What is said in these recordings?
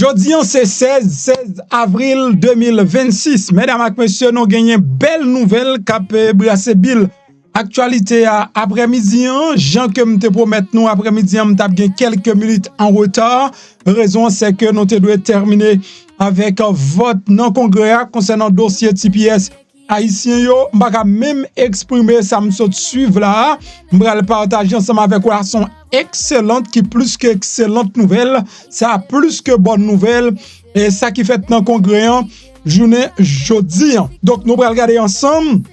Jeudi, c'est 16 avril 2026. Mesdames et messieurs, nous gagnons belle nouvelle cap brasse bill. Actualité après-midi, Jean que me te promettre nous après-midi, on t'a gagné quelques minutes en retard. Raison c'est que nous te doit terminer avec vote non congrès concernant dossier TPS haïtien yo, m'pa même exprimer ça me saute suivre là, m'pa le partager ensemble avec vous son excellente qui plus que excellente nouvelle, ça plus que bonne nouvelle et ça qui fait dans congrès journée jeudi. Donc nous va regarder ensemble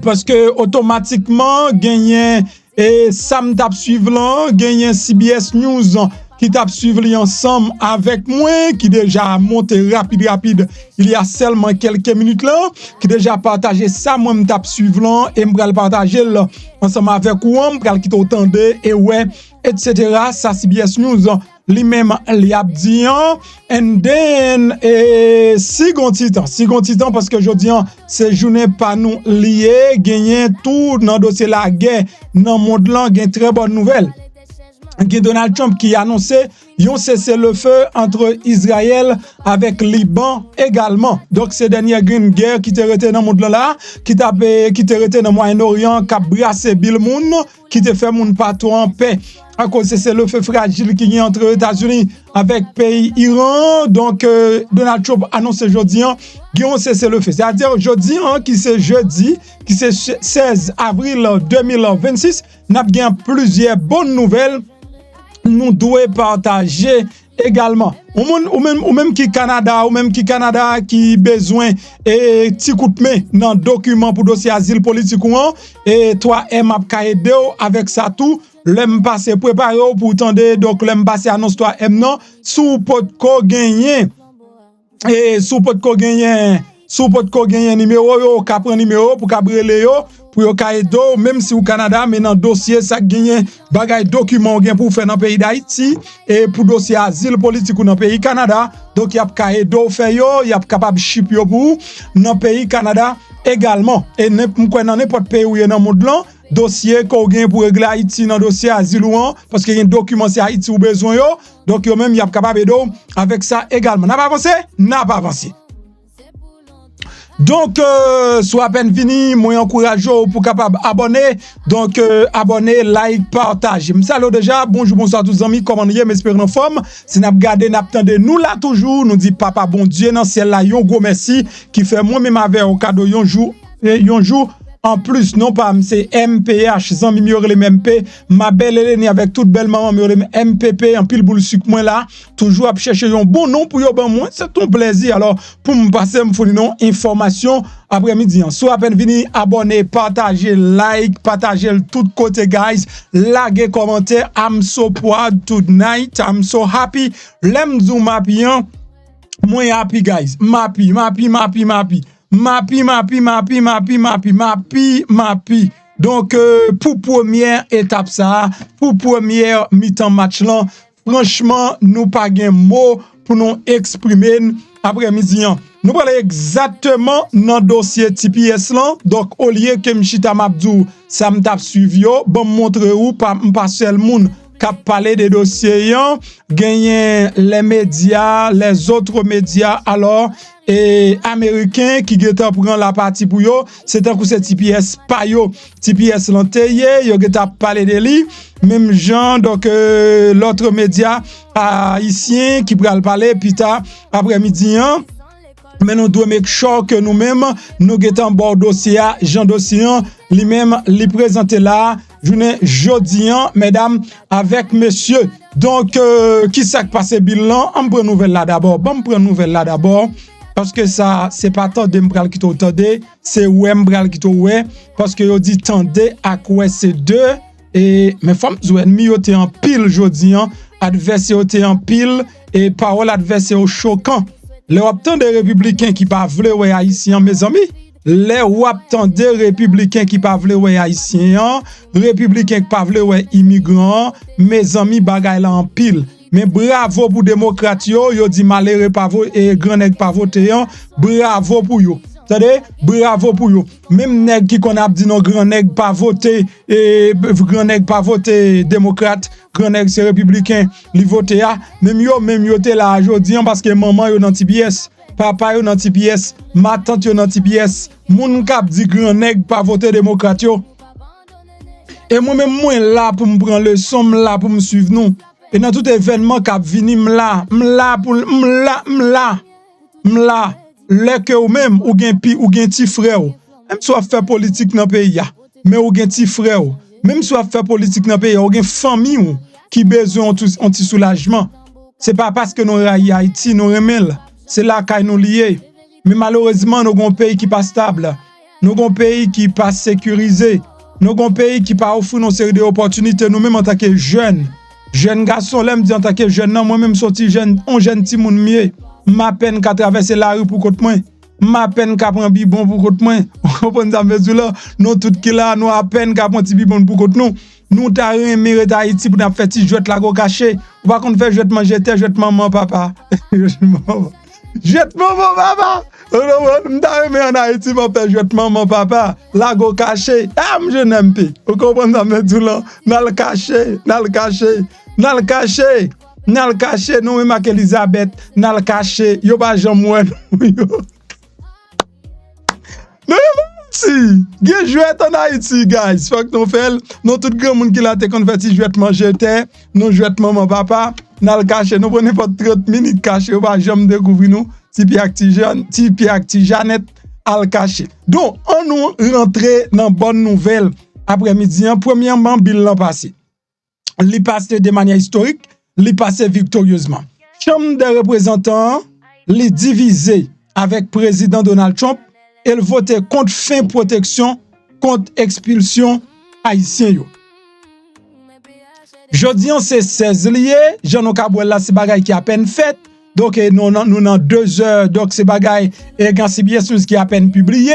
parce que automatiquement gagner et ça me tape suivre là, gagner CBS News qui tape suivre ensemble avec moi, qui déjà monté rapide, il y a seulement quelques minutes là, qui déjà partagé ça, moi me tape suivre là, et me partager là, ensemble avec vous, me qui t'entendez, et ouais, etc. Ça, CBS News, lui-même, il a dit, and then, et second titan, parce que je dis, c'est journée pas nous lié, gagner tout dans le dossier la guerre, dans le monde là, gagne très bonne nouvelle. Donald Trump qui a annoncé un cessez-le-feu entre Israël avec Liban également. Donc c'est dernière grande guerre qui était arrêtée dans le monde là, qui était arrêtée dans le Moyen-Orient, qui a brassé le monde, qui te fait monde partout en paix. À cause de cessez-le-feu fragile qui est entre les États-Unis avec pays Iran. Donc Donald Trump annonce aujourd'hui un cessez-le-feu. C'est-à-dire aujourd'hui qui c'est jeudi, qui c'est 16 avril 2026, n'a bien plusieurs bonnes nouvelles. Nous devons partager également. Ou même qui Canada, qui besoin et petit coup de main dans document pour dossier asile politique et toi m'a aider avec ça tout, l'aime passer préparer pour tendre donc l'aime passer annonce toi non sous pot ko gagner et sous pot ko gagner numéro yo ka prend numéro pour ka brele yo pour yo ka aider même si au Canada mais dans dossier ça gagner bagay document gen pour faire dans pays d'Haïti et pour dossier asile politique dans pays Canada donc y a ka aider faire yo y a capable ship yo pour dans pays Canada également et dans n'importe pays où y dans monde là dossier qu'on gagne pour régler Haïti dans dossier asile ou parce qu'il y a un document c'est Haïti ou besoin yo donc yo même y a capable aider avec ça également n'a pas avancé. Donc, soit à peine fini, moi encourage pour capable abonner. Donc, abonner, like, partage. M'salut déjà, bonsoir tous les amis, comment vous m'espérons en forme. Si n'a regardé, n'a attendé, nous là toujours, nous dit papa bon Dieu, dans ciel là, yon gros merci, qui fait moi-même avec au cadeau, yon jour. En plus, non pas, c'est MPH01 MP, ma belle Hélène avec toute belle maman, MPP, en pile boule sucre, moi là, toujours à chercher un bon nom pour yon ben moi, c'est ton plaisir. Alors, pour me passer, me fournir non information après-midi. Soit à peine vini, abonner, partager, like, partager tout côté, guys, laguer, commentaire, I'm so proud tonight, I'm so happy, l'aime zoom happy, moi happy, guys, mappy. Donc, pour première étape ça, pour première mi-temps match là, franchement, nous pas gain mot pour nous exprimer après-midi. Nous parlons exactement dans le dossier TPS là. Donc, au lieu que m'chita m'abdou, ça me tape suivi, bon montrer où pas seul monde qui parler des dossiers, gagner les médias, les autres médias alors et américains qui geta prend la partie pour yo, c'est un coup c'est TPS pas yo, TPS l'anteye, yo geta parler de lui, même gens donc l'autre média haïtien qui pral parler plus tard après-midi. Mais nous devons make sure que nous-mêmes, nous guettons bord dossier, Jean dossier, lui-même, lui présenter là, journée jeudi, mesdames, avec messieurs. Donc, qui s'est passé bilan? On prend nouvelle là d'abord. Bon, on prend nouvelle là d'abord. Parce que ça, c'est pas tant de m'bral qui t'entendez, c'est ouais m'bral qui t'oué. Parce que yo dit tendez à quoi c'est deux. Et, mes femmes, vous ennemis, yo t'es en pile jeudi, adversaire yo t'es en pile, et parole adversaire choquant. Les waptan des républicains qui pas vle ouais haïtien mes amis, les waptan des républicains qui pas vle ouais haïtien, républicains qui pas vle ouais immigrant, mes amis bagay la en pile. Mais bravo pour démocrate yo dit malheureux pas voter et grand nèg pas voter, bravo pour yo. Attendez, bravo pour yo. Même nèg qui qu'on a dit non grand nèg pas voter et grand nèg pas voter démocrate, grand nèg c'est républicain, li voté a, même yo te là aujourd'hui parce que maman yo nan ti pièce, papa yo nan ti pièce, ma tante yo nan ti pièce, moun k'ap di grand nèg pas voter démocrate yo. Et moi-même, moi là pour me prendre le son, là pour me suivre nous. Et dans tout événement qui a vini, m'la. Le que ou même, ou gen ti frère. Même soit faire politique dans le pays, mais ou gen ti frère. Même soit faire politique dans le pays, ou gen famille qui besoin un petit soulagement. C'est pas parce que nous raillons Haïti, nous remel. C'est là qu'il nous lié. Mais malheureusement, nous avons un pays qui pas stable. Nous avons un pays qui pas sécurisé. Nous avons un pays qui pas offre une série d'opportunités nous-mêmes en tant que jeunes. Jeunes garçons, l'aime dire en tant que jeune, non, moi-même sorti jeune, on jeune petit monde mieux. Ma peine qu'à traverser la rue pour côté moi. Ma peine qu'à prendre bibon pour côté moi. On comprend ça mesure là. Nous tout qui là, nous à peine qu'à prendre bibon pour côté nous. Nous t'a remiré Haïti pour faire petit jouet la go caché. On va qu'on fait jouet manger terre, jouet maman papa. Jouet maman papa. M'ta remis en Haïti pour faire jouet maman papa. La go caché. Ah, je n'aime pas. On comprend ça mesure là. N'a le caché, N'a le caché, nous même avec Elisabeth, n'a le caché, yo pas jamais moi. Non, si, gen jouet en Haïti, guys. Faut que nous fait, nous tout grand monde qui la te converti jouet manger terre, nous jouet maman papa, n'a le caché, nous prenons pas 30 minutes caché, yo pas jamais découvrir nous, ti acti Jeannette al caché. Donc, on nous rentrer dans bonne nouvelle après-midi, premièrement bill l'an passé. Li passe de manière historique, li passe victorieusement. Chambre des représentants li divisé avec président Donald Trump, elle votait contre fin protection, contre expulsion haïtien yo. Jodi an c'est 16 lié, Jean Okabouel là c'est bagay qui à peine fait. Donc nous dans 2 heures, donc c'est bagay et quand c'est bien sûr qui à peine publié.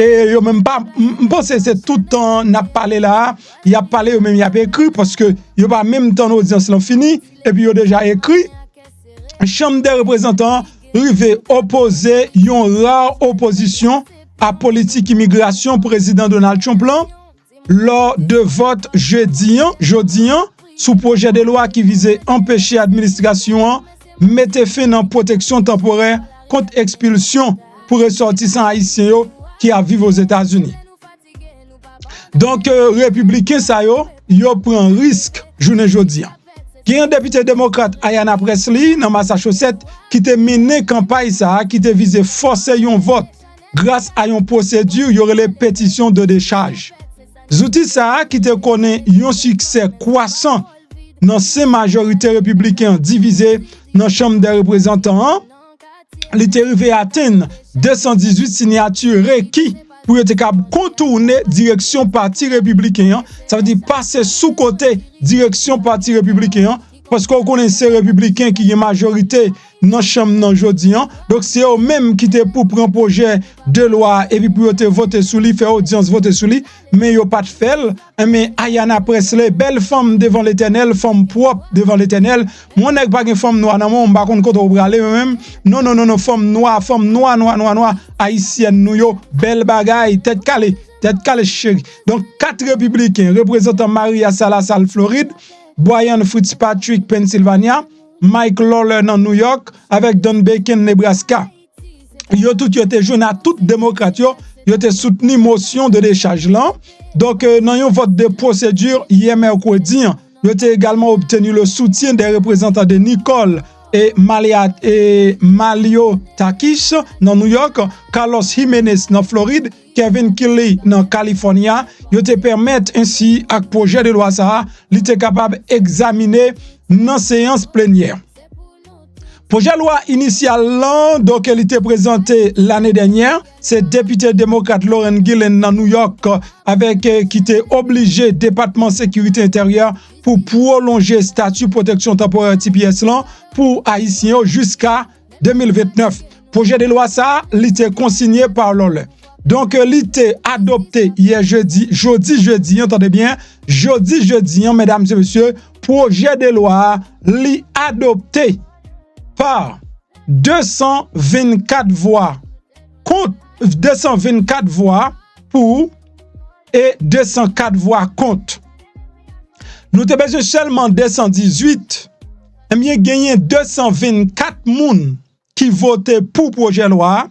Et yo même pas pense c'est tout le temps n'a parlé là, il a parlé même il a écrit parce que yo pas même temps l'audience l'ont fini et puis yo déjà écrit. Chambre des représentants rivé opposer yon rare opposition à politique immigration président Donald Trump lors de vote jeudi sous projet de loi qui visait empêcher administration mettre fin en protection temporaire contre expulsion pour ressortissants haïtiens qui a vivre aux États-Unis. Donc républicain ça yo prend risque journée jodi. Il y a un député démocrate Ayanna Pressley dans Massachusetts qui te mené campagne ça qui te visé forcer un vote grâce à une procédure y aurait les pétitions de décharge. Zouti ça qui te connaît un succès croissant dans ces majorités républicaines divisées dans la Chambre des représentants. Il était arrivé à atteindre 218 signatures requises pour être capable de contourner direction parti républicain. Ça veut dire passer sous côté direction parti républicain parce qu'on connaît ces républicains qui est majorité dans la chambre aujourd'hui. Donc c'est eux même qui étaient pour prendre projet de loi et puis pour voter sur lui, faire audience voter sur lui, mais ils pas de fait. Mais Ayanna Pressley, belle femme devant l'Éternel, femme propre devant l'Éternel. Moi n'ai pas une femme noire dans mon pas contre contre braler même. Non, femme noire haïtienne nous yo, belle bagaille, tête calée chérie. Donc 4 républicains représentant Maria Salazar Floride, Brian Fitzpatrick Pennsylvania, Mike Lawler dans New York avec Don Bacon Nebraska. Yo tout yo te joint à tout démocrate yo te soutenu motion de décharge là. Donc dans un vote de procédure hier mercredi, yo te également obtenu le soutien des représentants de Nicole et Malio Takish dans New York, Carlos Jiménez dans Floride, Kevin Kelly dans Californie. Yo te permettent ainsi à projet de loi ça, li te capable examiner dans séance plénière. Projet de loi initial là, donc il était présenté l'année dernière, c'est député démocrate Lauren Gillen dans New York avec qui était obligé département sécurité intérieure pour prolonger statut protection temporaire TPS là pour haïtiens jusqu'à 2029. Projet de loi ça, il était consigné par l'OLE. Donc, il était adopté hier jeudi, entendez bien, jeudi, mesdames et messieurs, projet de loi, li adopté par 224 voix contre, 224 voix pour et 204 voix contre. nous te besoin seulement 218, eh bien, gagné 224 moun qui votaient pour projet de loi,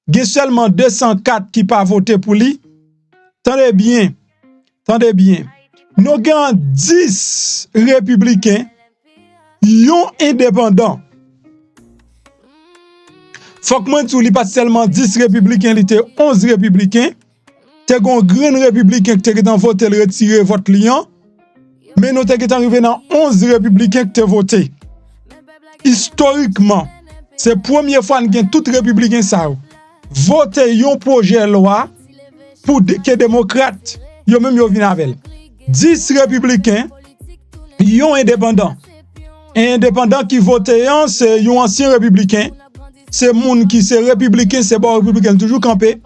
gagné seulement 204 qui pas voté pour lui. Tendez bien. Nous avons 10 républicains, yon indépendants. Faut que moi, tu pas seulement 10 républicains, il était 11 républicains. Tu as un grand républicain qui t'a voté le retirer votre lion. Mais nous t'es arrivé dans 11 républicains qui ont voté. Historiquement, c'est la première fois que tout républicain ça voté un projet de loi pour que les démocrates yo même yo vinn avec 10 républicains yon indépendant. Un indépendant qui voté c'est un ancien républicain. C'est moun qui c'est républicain, c'est bon républicain toujours campé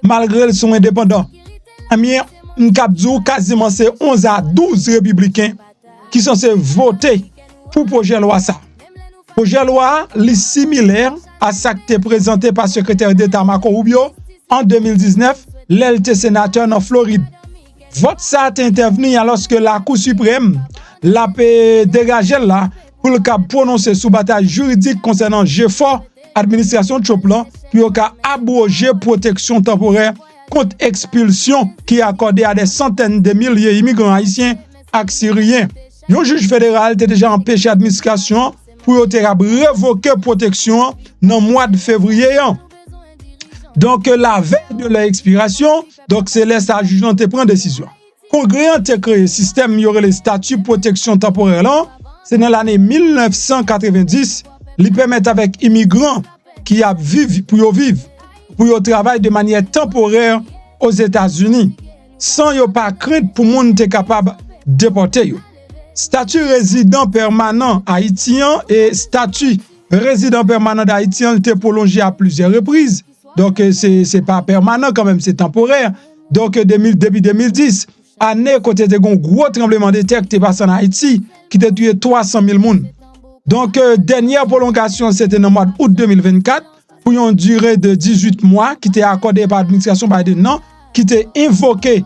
malgré son indépendant. Amien m'kapdou quasiment c'est 11 à 12 républicains qui sont censés voter pour projet de loi ça. Projet de loi li similaire à ça qui était présenté par secrétaire d'État Marco Rubio en 2019, l'LT sénateur en Floride. Vote ça est intervenu alors que la Cour suprême l'a dégagé là pour le cas prononcer sous bataille juridique concernant GFOR, administration de Choplan, pour le cas abroger protection temporaire contre expulsion qui est accordée à des centaines de milliers d'immigrants haïtiens et syriens. Un juge fédéral était déjà empêché l'administration pour révoquer protection dans le mois de février. Donc, la veille de l'expiration, donc c'est là que le juge te prend décision. Congrès a créé un système, il y aurait les statuts de protection temporaire. C'est dans l'année 1990, il permet avec immigrants qui vivent pour travailler de manière temporaire aux États-Unis, sans yo pas crainte pour moun te capable de déporter yo. Statut résident permanent haïtien et statut résident permanent d'haïtien été prolongé à plusieurs reprises. Donc c'est pas permanent quand même, c'est temporaire. Donc depuis 2010, année côté de gros tremblement de terre qui est passé en Haïti qui a tué 300 000 personnes. Donc dernière prolongation c'était dans le mois d'août 2024 pour une durée de 18 mois qui était accordée par l'administration Biden, qui était invoquée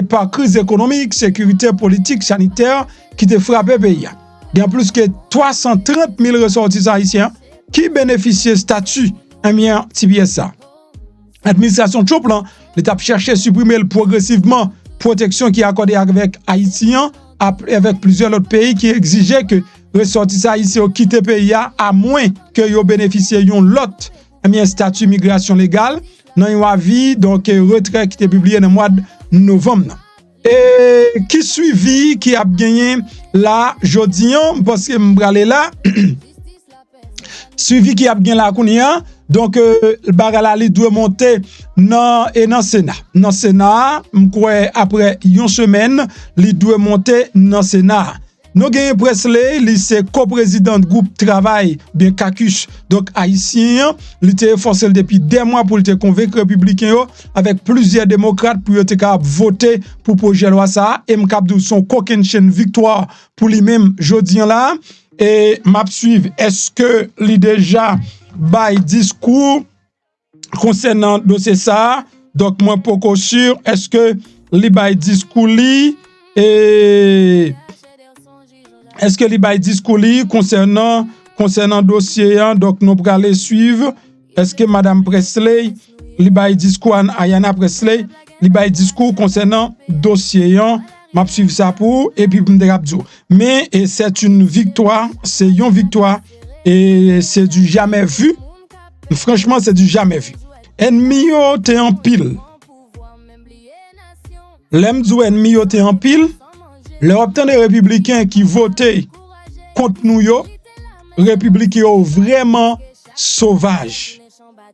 par crise économique, sécurité politique, sanitaire, qui était frappé le pays. Il y a plus que 330 000 ressortissants haïtiens qui bénéficiaient statut TBSA. L'administration de Choplan, l'État cherchait à supprimer progressivement protection qui est accordée avec Haïtiens, avec plusieurs autres pays qui exigeaient que les ressortissants haïtiens quittent le pays à moins que ils bénéficient d'un lot statut migration légale dans un avis donc retrait qui était publié dans le mois de novembre. Et qui suivi qui a gagné là jeudi parce que m'bralé là suivi qui a gagné là kounia donc bagala li doit monter dans Sénat. Dans Sénat m'kwe après une semaine li doit monter dans Sénat. Nous gagnons Presley, il c'est co-président de groupe travail bien Kakush donc haïtien, il était forcé depuis des mois pour te convaincre républicain avec plusieurs démocrates pour te voter pour projet loi ça et m'kapdou son coquin chaîne victoire pour lui-même jodi là et m'a suivre est-ce que il déjà bail discours concernant dossier ça donc moi pas sûr est-ce que il bail discours li et est-ce que li bay discours li concernant dossier donc nous pour aller suivre est-ce que madame Presley li bay discours Ayana Presley li bay discours concernant dossier m'a suivre ça pour et puis m'drapdou mais c'est une victoire et c'est du jamais vu franchement c'est du jamais vu ennemi yo te en pile l'emdou ennemi yo te en pile. Les optants des républicains qui votaient contre nous, républicains vraiment sauvages.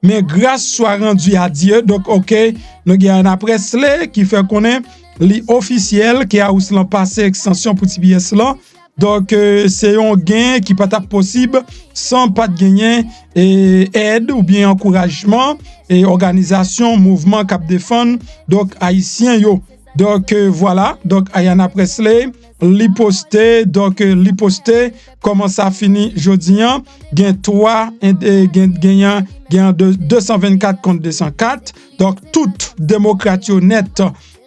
Mais grâce soit rendue à Dieu, donc ok, nous avons un Presley qui fait connaître l'officiel qui a aussi passé extension pour TBS là. Donc c'est un gain qui peut être possible sans pas de gagner et aide ou bien encouragement et organisation mouvement cap défendre donc haïtien yo. Donc voilà, donc Ayana Presley li posté comment ça finit jodi an gain 3 gagnant 224 contre 204 donc toute démocrate net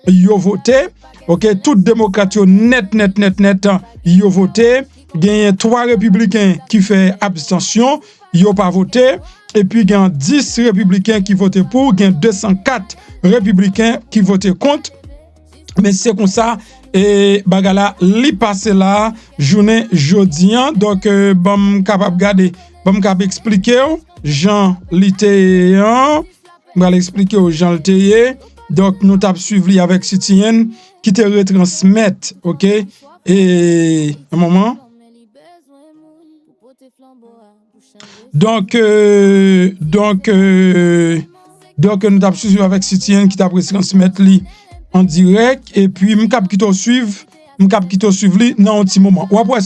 yo voté OK, tout démocrate yo net, yo voté. Gen 3 républicains qui fait abstention, yo pas voté. Et puis gen 10 républicains qui votaient pour, gen 204 républicains qui votaient contre. Mais c'est comme ça, et bagala li passe là, journée jodi an. Donc, bon capable garder, bon capable expliquer, Jean Lité, on va expliquer aux Jean Lité. Donc, nous t'avons suivi avec Citoyen qui te retransmettent, OK? Et, un moment. Donc, nous t'avons suivi avec Citoyen qui t'a retransmettre li en direct. Et puis, m'cap qui te suivre li dans un petit moment. On va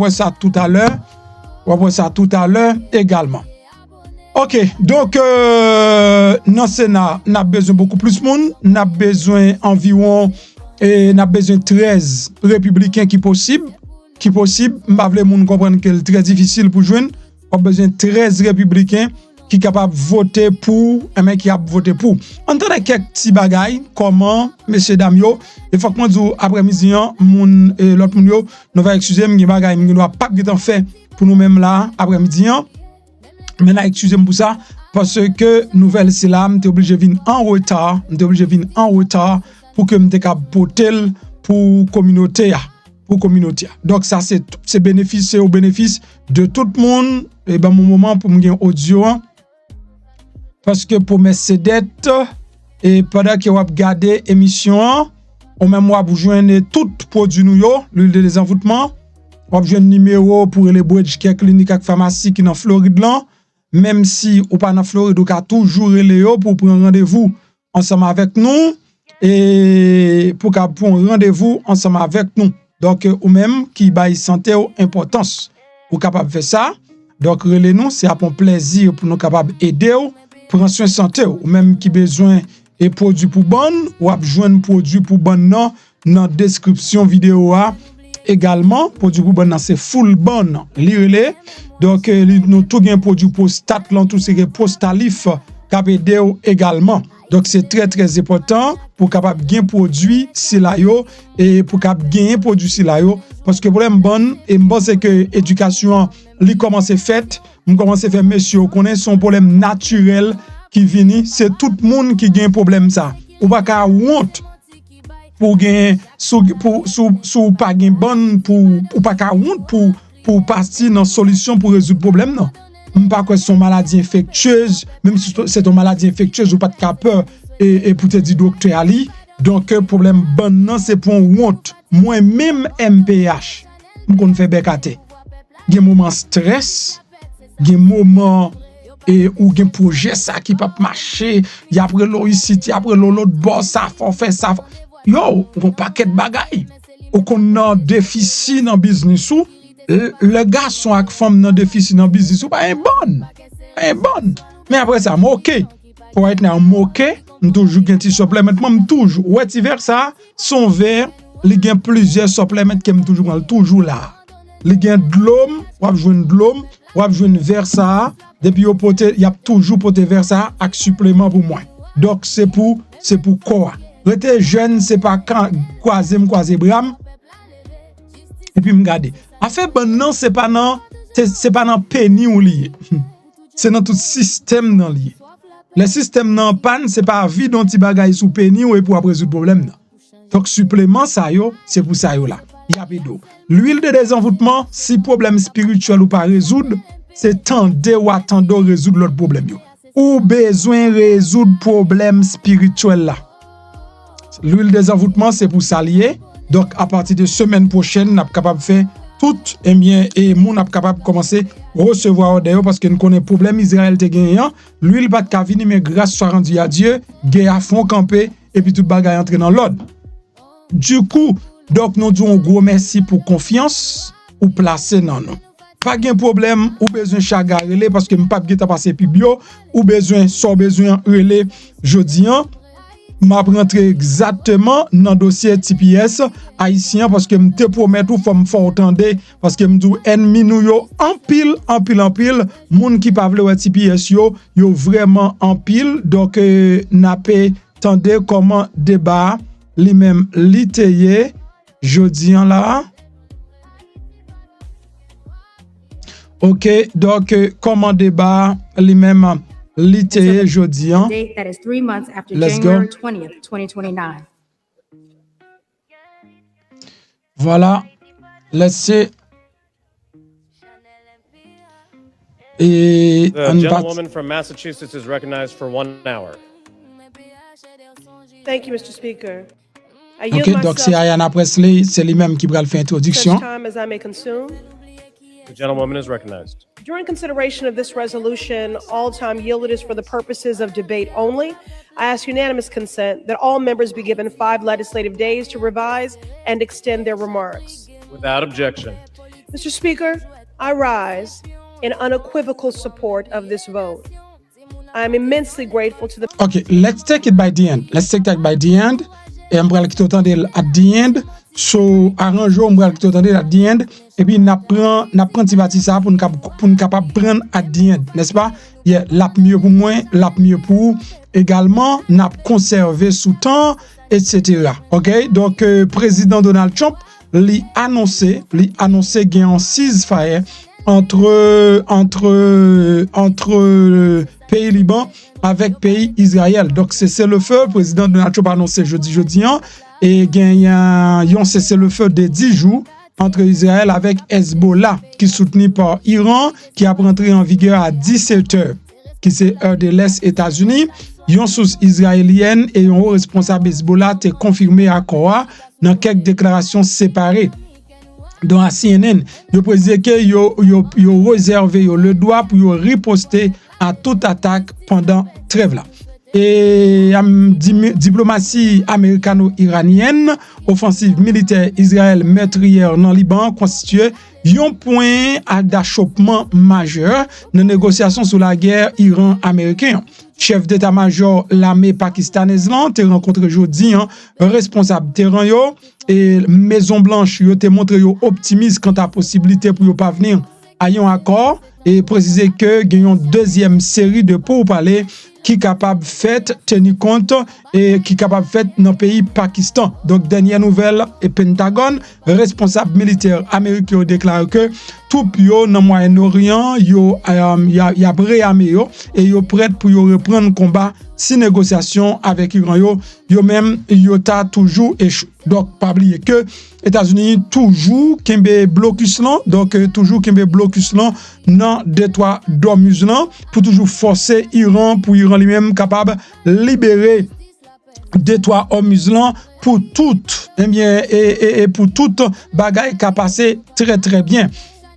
ça tout à l'heure. Également. OK, donc dans Sénat, on a besoin beaucoup plus de monde, on a besoin environ 13 républicains qui possible, m'pa vle moun comprendre que c'est très difficile pour joindre, on a besoin 13 républicains qui capable voter pour un mec qui a voté pour. Entendez quelques petits bagailles comment messieurs dames yo, il faut que moi dou après-midi moun l'autre moun yo, nous va excuser m'gè bagaille m'gè doit pas gè fait pour nous même là après-midi. Maintenant, excusez-moi pour ça, parce que nouvelle c'est là, m'étais obligé de venir en retard, pour que m'étais capable porter pour communauté. Donc ça c'est bénéfice, c'est au bénéfice de tout le monde. Et ben mon moment pour me gagner audio, parce que pour mes dettes et pendant que vous regardez l'émission, on même moi vous joindre tout produit nous yo, l'huile de désenvoûtement, on joindre numéro pour les bridge qui est clinique et pharmacie qui dans Floride là. Même si ou pas dans Floride, ou ka toujours relé pour prendre rendez-vous ensemble avec nous et pour prendre rendez-vous ensemble avec nous. Donc ou même qui bail santé ou importance ou capable faire ça. Donc relé nous, c'est un plaisir pour nous capable aider ou prendre soin santé ou même qui besoin et produit pour bonne ou a joindre produit pour bonne dans description vidéo également produit pour bonne c'est full bonne lire. Donc, nous tout gain produit pour stat, tout c'est postalif, cap aider également. Donc, c'est très, très important pour capable gain produit si la yo et pour capable gagner produit si la yo. Parce que problème bon, et bon c'est que éducation, li commence fait, on commence faire monsieur, connaît son problème naturel qui vient, c'est tout le monde qui gagne problème ça. Ou pas ka honte pour gagner, sous pas gain bonne, pour pas ka honte pour partir dans solution pour résoudre problème non. Pas que son maladie infectieuse, même si c'est une maladie infectieuse ou pas de peur et pour te dire docteur Ali. Donc problème bon non c'est pour honte. Moi même MPH, on fait bekate. Gen moment stress, gen moment et ou gen projet ça qui pas marcher, y après l'eau ici, y après l'autre bord ça faut faire ça. Yo, on paquet de bagaille. Ou qu'on a déficit dans business ou le garçon avec femme dans déficit dans business ou pas un bon. Mais après ça moqué. Pour être là moqué, on toujours un petit supplément toujours. Ouais, tu vers ça, son verre, il y a plusieurs suppléments qui me toujours là. Il y a de l'homme, ou a besoin de l'homme, ou a besoin de vers ça, depuis au poté, il y a toujours poté vers ça avec supplément pour moi. Donc c'est pour quoi? Rete jeune, c'est pas quand croiser bram. Et puis me garder. Affaire bon non, c'est pas dans penny ou lié. C'est dans tout système dans lié. Le système nan panne, c'est pas vie dont ti bagay sous penny ou pour résoudre problème nan. Donc supplément ça yo, c'est pour ça yo là. Y a pédo. L'huile de désenvoûtement, si problème spirituel ou pas résoudre, c'est tendre ou attendre résoudre l'autre problème yo. Ou besoin résoudre problème spirituel là. L'huile de désenvoûtement, c'est pour s'allier. Donc, à partir de semaine prochaine, on est capable de faire tout, et bien, et moun est capable de commencer à recevoir d'ailleurs parce que nous connaissons le problème Israël te gagnant. L'huile pas de venir, mais grâce soit rendue à Dieu, gagne à fond campé, et puis tout bagaille entrer dans l'ordre. Du coup, donc, nous disons un gros merci pour confiance ou placer dans nous. Pas de problème, ou besoin chaga relé parce que m'pas geta passer pibio, ou besoin relé jodi an. M'a rentré exactement dans dossier TPS haïtien parce que me te promet ou faut me faire entendre parce que me dou ennemi nou yo en pile moun qui pa vle TPS yo vraiment en pile donc n'a pas tendé comment débat lui-même liteye jodi an là. OK, donc comment débat lui-même liteye jodi an. Date that is 3 months after Let's January go. 20th, 2029. Voilà. Let's see. Et The gentlewoman from Massachusetts is recognized for 1 hour. Thank you, Mr. Speaker. I yield OK, donc c'est myself Ayanna Presley, c'est lui-même qui va le faire such introduction. time as I may consume. The gentlewoman is recognized. During consideration of this resolution, all time yielded is for the purposes of debate only. I ask unanimous consent that all members be given 5 legislative days to revise and extend their remarks. Without objection. Mr. Speaker, I rise in unequivocal support of this vote. I am immensely grateful to the OK, let's take it by the end. Let's take that by the end. Et on va quitter autant de at the end. So arrange on va quitter autant de at the end. Et puis n'a prend petit bâti ça pour nous capable prendre at the end, n'est-ce pas? Yeah, l'a mieux pour moi, l'a mieux pour également n'a conserver sous temps etc. OK? Donc président Donald Trump li annoncé gain en ceasefire entre pays Liban avec pays Israël. Donc c'est le feu président Donald Trump a annoncé jeudi et gagne un cessez-le-feu de 10 jours entre Israël avec Hezbollah qui soutenu par Iran qui a rentré en vigueur à 17h qui c'est heure de l'Est États-Unis. Une source israélienne et un haut responsable Hezbollah te confirmé à Kourin dans quelques déclarations séparées. Dans la CNN, yo précisé que yo réservé le droit pour riposter à toute attaque pendant trêve là. Et diplomatie américano-iranienne, offensive militaire Israël meurtrière dans Liban constitue un point d'achoppement majeur dans les négociations sur la guerre Iran-américaine. Chef d'état-major l'armée pakistanaise là te rencontré jeudi responsable terrain yo et Maison Blanche yo te montré yo optimiste quant à possibilité pour yo parvenir à un accord et préciser que gagnons deuxième série de pourparlers qui capable fait tenir compte et qui capable fait dans pays Pakistan. Donc dernière nouvelle et Pentagone responsable militaire américain déclare que tout yo dans Moyen-Orient yo y a réarmé yo et yo prêt pour yo reprendre combat si négociation avec Iran yo même yo ta toujours échoué. Donc pas oublier que États-Unis toujours kembe blocus là donc toujours kembe blocus là dans détroit d'Ormuz là pour toujours forcer Iran pour Iran lui-même capable libérer détroit Ormuz là pour toute et pour toute bagaille qui a passé très très bien.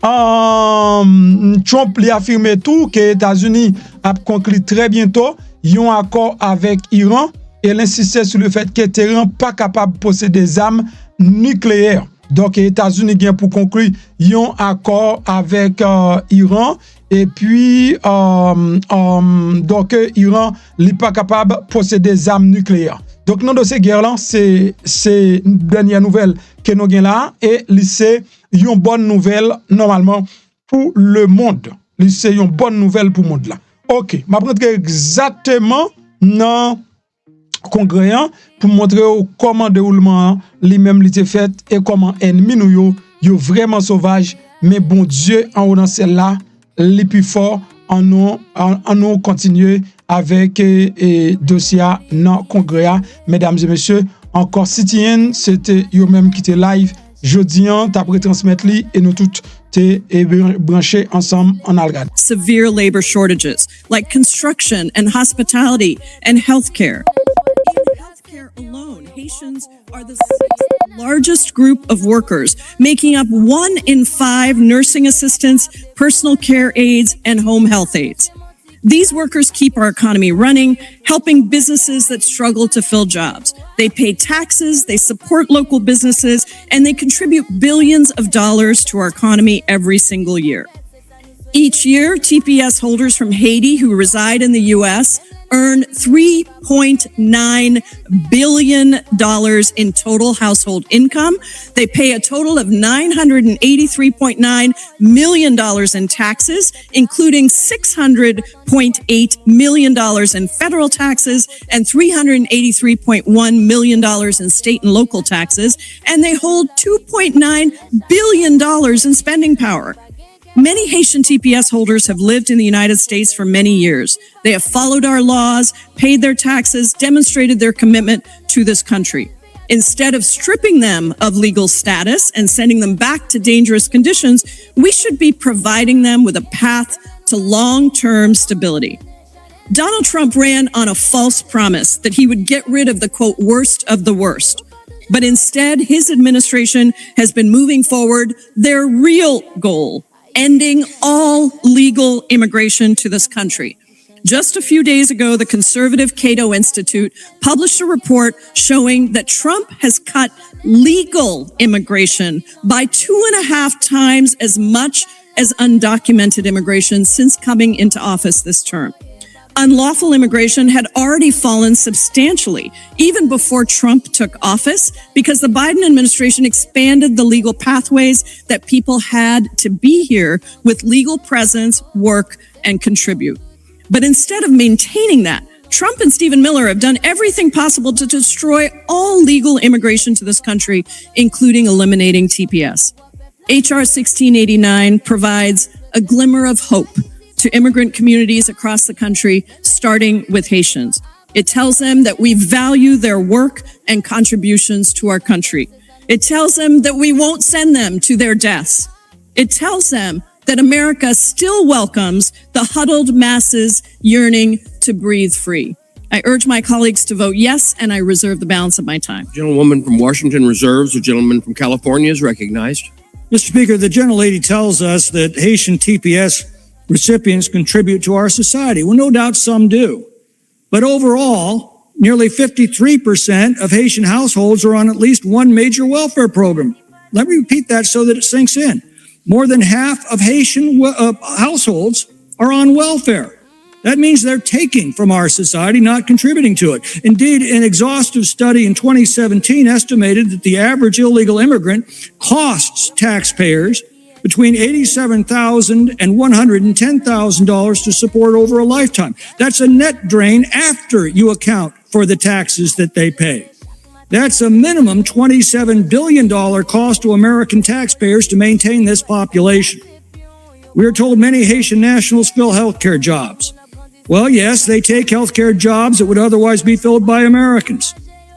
Trump lui a affirmé tout que États-Unis a conclu très bientôt un accord avec Iran et il insistait sur le fait que Téhéran pas capable de posséder des armes nucléaires. Donc les États-Unis gagnent pour conclure un accord avec Iran et puis donc Iran n'est pas capable de posséder des armes nucléaires. Donc dans ces guerres là c'est une dernière nouvelle que nous gagnons là et c'est une bonne nouvelle normalement pour le monde. C'est une bonne nouvelle pour le monde là. OK, je vais prendre exactement dans congrès pour montrer comment déroulement lui-même l'était fait et comment ennemi nous yo vraiment sauvage mais bon Dieu en haut dans celle-là les plus fort en nous continuer avec dossier dans congrès. Mesdames et messieurs, encore citoyens, c'était yo même qui était live jeudi t'as retransmettre li et nous toutes t'es branchés ensemble en algade. Severe labor shortages like construction and hospitality and healthcare. In healthcare alone, Haitians are the 6th largest group of workers, making up 1 in 5 nursing assistants, personal care aides, and home health aides. These workers keep our economy running, helping businesses that struggle to fill jobs. They pay taxes, they support local businesses, and they contribute billions of dollars to our economy every single year. Each year, TPS holders from Haiti who reside in the U.S. earn $3.9 billion in total household income. They pay a total of $983.9 million in taxes, including $600.8 million in federal taxes and $383.1 million in state and local taxes. And they hold $2.9 billion in spending power. Many Haitian TPS holders have lived in the United States for many years. They have followed our laws, paid their taxes, demonstrated their commitment to this country. Instead of stripping them of legal status and sending them back to dangerous conditions, we should be providing them with a path to long-term stability. Donald Trump ran on a false promise that he would get rid of the, quote, worst of the worst. But instead, his administration has been moving forward their real goal, ending all legal immigration to this country. Just a few days ago, the conservative Cato Institute published a report showing that Trump has cut legal immigration by 2.5 times as much as undocumented immigration since coming into office this term. Unlawful immigration had already fallen substantially, even before Trump took office, because the Biden administration expanded the legal pathways that people had to be here with legal presence, work, and contribute. But instead of maintaining that, Trump and Stephen Miller have done everything possible to destroy all legal immigration to this country, including eliminating TPS. HR 1689 provides a glimmer of hope to immigrant communities across the country, starting with Haitians. It tells them that we value their work and contributions to our country. It tells them that we won't send them to their deaths. It tells them that America still welcomes the huddled masses yearning to breathe free. I urge my colleagues to vote yes, and I reserve the balance of my time. Gentlewoman from Washington reserves. The gentleman from California is recognized. Mr. Speaker, the gentlelady tells us that Haitian TPS recipients contribute to our society. Well, no doubt some do. But overall, nearly 53% of Haitian households are on at least one major welfare program. Let me repeat that so that it sinks in. More than half of Haitian households are on welfare. That means they're taking from our society, not contributing to it. Indeed, an exhaustive study in 2017 estimated that the average illegal immigrant costs taxpayers between $87,000 and $110,000 to support over a lifetime. That's a net drain after you account for the taxes that they pay. That's a minimum $27 billion cost to American taxpayers to maintain this population. We are told many Haitian nationals fill healthcare jobs. Well, yes, they take healthcare jobs that would otherwise be filled by Americans.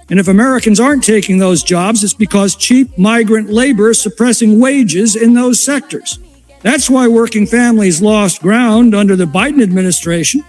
And if Americans aren't taking those jobs, it's because cheap migrant labor is suppressing wages in those sectors. That's why working families lost ground under the Biden administration.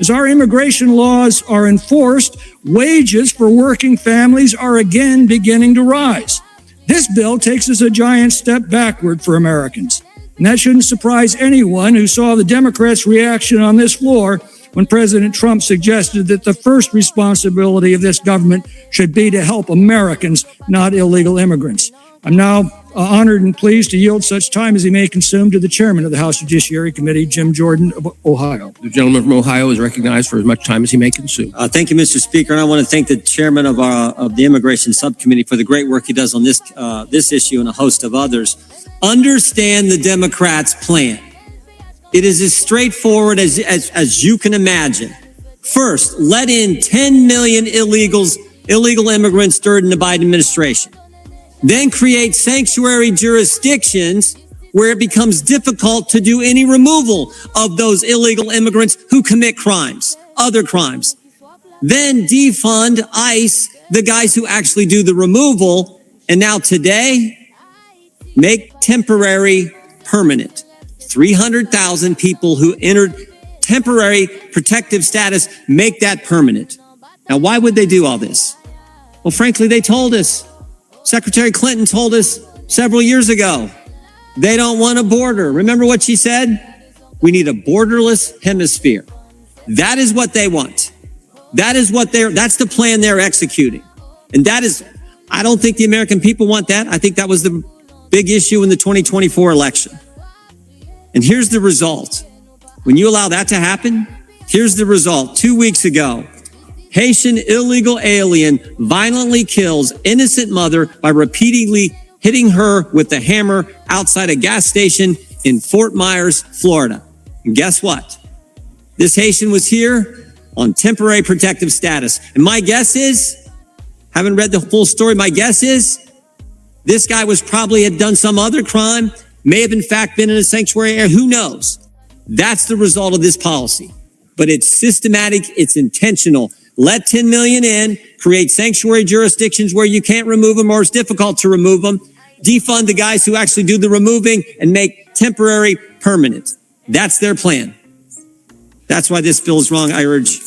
As our immigration laws are enforced, wages for working families are again beginning to rise. This bill takes us a giant step backward for Americans. And that shouldn't surprise anyone who saw the Democrats' reaction on this floor when President Trump suggested that the first responsibility of this government should be to help Americans, not illegal immigrants. I'm now honored and pleased to yield such time as he may consume to the chairman of the House Judiciary Committee, Jim Jordan of Ohio. The gentleman from Ohio is recognized for as much time as he may consume. Thank you, Mr. Speaker. And I want to thank the chairman of the Immigration Subcommittee for the great work he does on this issue and a host of others. Understand the Democrats' plan. It is as straightforward as you can imagine. First, let in 10 million illegal immigrants during the Biden administration. Then create sanctuary jurisdictions where it becomes difficult to do any removal of those illegal immigrants who commit crimes, other crimes. Then defund ICE, the guys who actually do the removal. And now today, make temporary permanent. 300,000 people who entered temporary protective status, make that permanent. Now, why would they do all this? Well, frankly, they told us. Secretary Clinton told us several years ago, they don't want a border. Remember what she said? We need a borderless hemisphere. That is what they want. That's the plan they're executing. And I don't think the American people want that. I think that was the big issue in the 2024 election. And here's the result. When you allow that to happen, Here's the result. 2 weeks ago, Haitian illegal alien violently kills innocent mother by repeatedly hitting her with the hammer outside a gas station in Fort Myers, Florida. And guess what? This Haitian was here on temporary protective status. And my guess is, haven't read the full story, my guess is this guy was probably had done some other crime, may have in fact been in a sanctuary area, who knows? That's the result of this policy. But it's systematic, it's intentional. Let 10 million in, create sanctuary jurisdictions where you can't remove them or it's difficult to remove them, defund the guys who actually do the removing and make temporary permanent. That's their plan. That's why this bill is wrong. I urge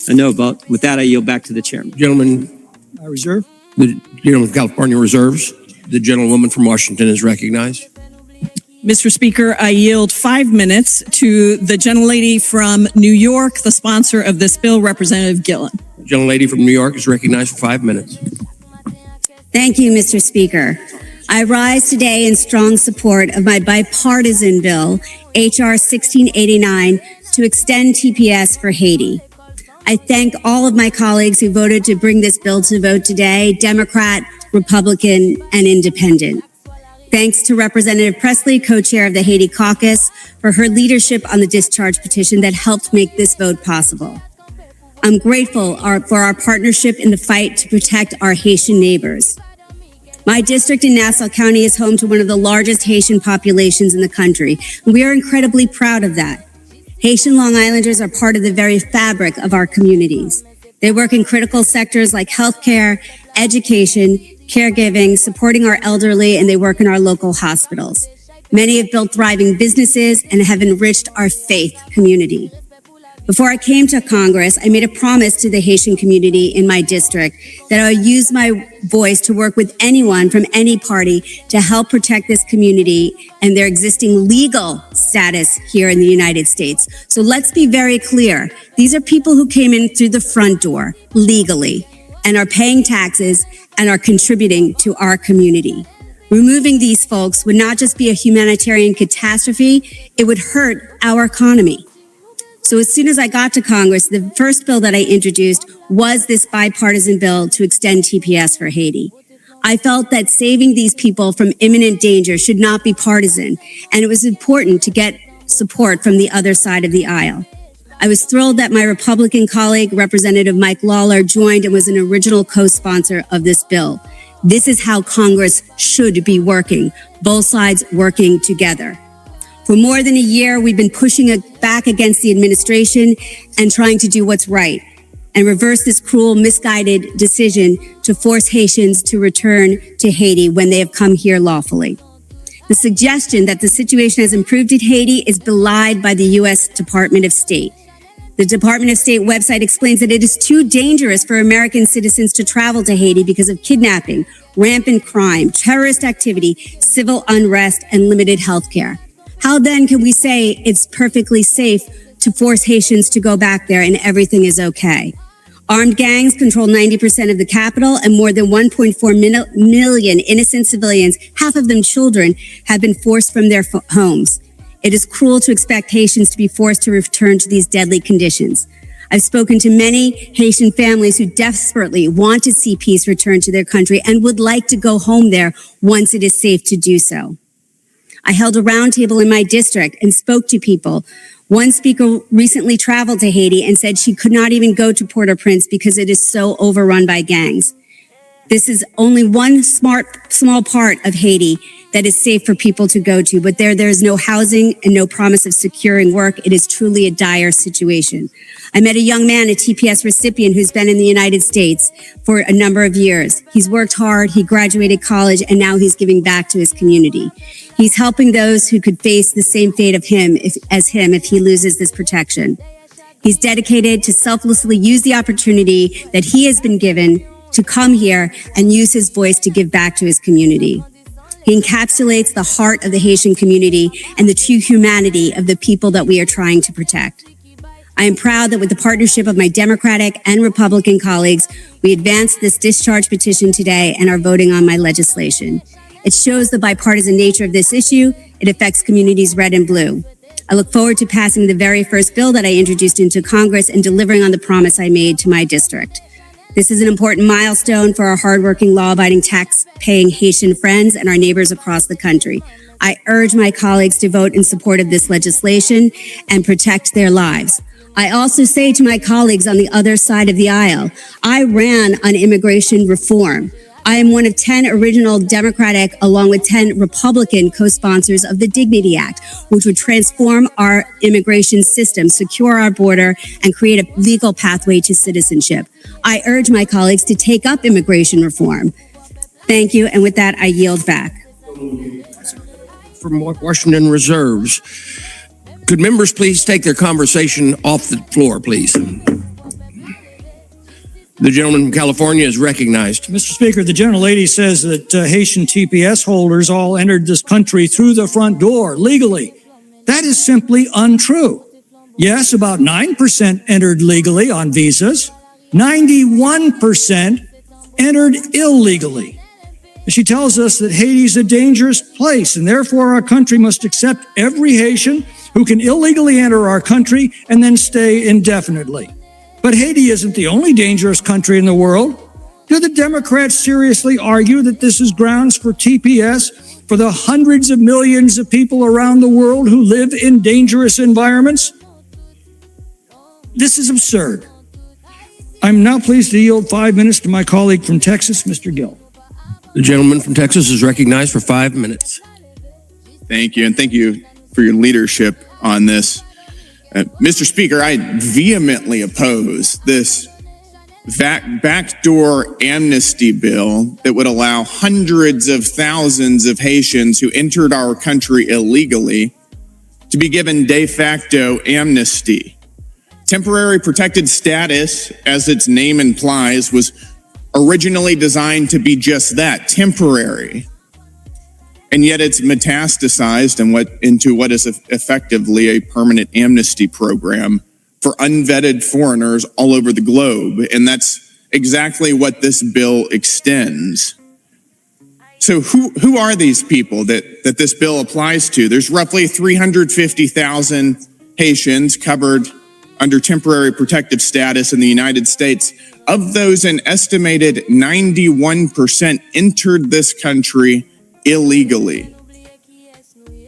a no vote. With that, I yield back to the chairman. Gentleman, I reserve. the gentleman from California reserves. The gentlewoman from Washington is recognized. Mr. Speaker, I yield 5 minutes to the gentlelady from New York, the sponsor of this bill, Representative Gillen. The gentlelady from New York is recognized for 5 minutes. Thank you, Mr. Speaker. I rise today in strong support of my bipartisan bill, H.R. 1689, to extend TPS for Haiti. I thank all of my colleagues who voted to bring this bill to vote today, Democrat, Republican, and Independent. Thanks to Representative Presley, co-chair of the Haiti caucus, for her leadership on the discharge petition that helped make this vote possible. I'm grateful for our partnership in the fight to protect our Haitian neighbors. My district in Nassau County is home to one of the largest Haitian populations in the country, and we are incredibly proud of that. Haitian Long Islanders are part of the very fabric of our communities. They work in critical sectors like healthcare, education, caregiving, supporting our elderly, and they work in our local hospitals. Many have built thriving businesses and have enriched our faith community. Before I came to Congress, I made a promise to the Haitian community in my district that I would use my voice to work with anyone from any party to help protect this community and their existing legal status here in the United States. So let's be very clear. These are people who came in through the front door legally and are paying taxes and are contributing to our community. Removing these folks would not just be a humanitarian catastrophe, it would hurt our economy. So as soon as I got to Congress, the first bill that I introduced was this bipartisan bill to extend TPS for Haiti. I felt that saving these people from imminent danger should not be partisan, and it was important to get support from the other side of the aisle. I was thrilled that my Republican colleague, Representative Mike Lawler, joined and was an original co-sponsor of this bill. This is how Congress should be working, both sides working together. For more than a year, we've been pushing it back against the administration and trying to do what's right and reverse this cruel, misguided decision to force Haitians to return to Haiti when they have come here lawfully. The suggestion that the situation has improved in Haiti is belied by the U.S. Department of State. The Department of State website explains that it is too dangerous for American citizens to travel to Haiti because of kidnapping, rampant crime, terrorist activity, civil unrest, and limited health care. How then can we say it's perfectly safe to force Haitians to go back there and everything is okay? Armed gangs control 90% of the capital, and more than 1.4 million innocent civilians, half of them children, have been forced from their homes. It is cruel to expect Haitians to be forced to return to these deadly conditions. I've spoken to many Haitian families who desperately want to see peace return to their country and would like to go home there once it is safe to do so. I held a roundtable in my district and spoke to people. One speaker recently traveled to Haiti and said she could not even go to Port-au-Prince because it is so overrun by gangs. This is only one small part of Haiti that is safe for people to go to, but there is no housing and no promise of securing work. It is truly a dire situation. I met a young man, a TPS recipient who's been in the United States for a number of years. He's worked hard, he graduated college, and now he's giving back to his community. He's helping those who could face the same fate of him if he loses this protection. He's dedicated to selflessly use the opportunity that he has been given to come here and use his voice to give back to his community. He encapsulates the heart of the Haitian community and the true humanity of the people that we are trying to protect. I am proud that with the partnership of my Democratic and Republican colleagues, we advanced this discharge petition today and are voting on my legislation. It shows the bipartisan nature of this issue. It affects communities red and blue. I look forward to passing the very first bill that I introduced into Congress and delivering on the promise I made to my district. This is an important milestone for our hardworking, law-abiding, tax-paying Haitian friends and our neighbors across the country. I urge my colleagues to vote in support of this legislation and protect their lives. I also say to my colleagues on the other side of the aisle, I ran on immigration reform. I am one of 10 original Democratic, along with 10 Republican co-sponsors of the Dignity Act, which would transform our immigration system, secure our border, and create a legal pathway to citizenship. I urge my colleagues to take up immigration reform. Thank you, and with that, I yield back. From Washington Reserves, could members please take their conversation off the floor, please? The gentleman from California is recognized. Mr. Speaker, the gentlelady says that Haitian TPS holders all entered this country through the front door legally. That is simply untrue. Yes, about 9% entered legally on visas. 91% entered illegally. She tells us that Haiti is a dangerous place, and therefore our country must accept every Haitian who can illegally enter our country and then stay indefinitely. But Haiti isn't the only dangerous country in the world. Do the Democrats seriously argue that this is grounds for TPS for the hundreds of millions of people around the world who live in dangerous environments? This is absurd. I'm now pleased to yield 5 minutes to my colleague from Texas, Mr. Gill. The gentleman from Texas is recognized for 5 minutes. Thank you, and thank you for your leadership on this. Mr. Speaker, I vehemently oppose this backdoor amnesty bill that would allow hundreds of thousands of Haitians who entered our country illegally to be given de facto amnesty. Temporary protected status, as its name implies, was originally designed to be just that, temporary. And yet it's metastasized into what is effectively a permanent amnesty program for unvetted foreigners all over the globe. And that's exactly what this bill extends. So who are these people that this bill applies to? There's roughly 350,000 Haitians covered under temporary protective status in the United States. Of those, an estimated 91% entered this country illegally.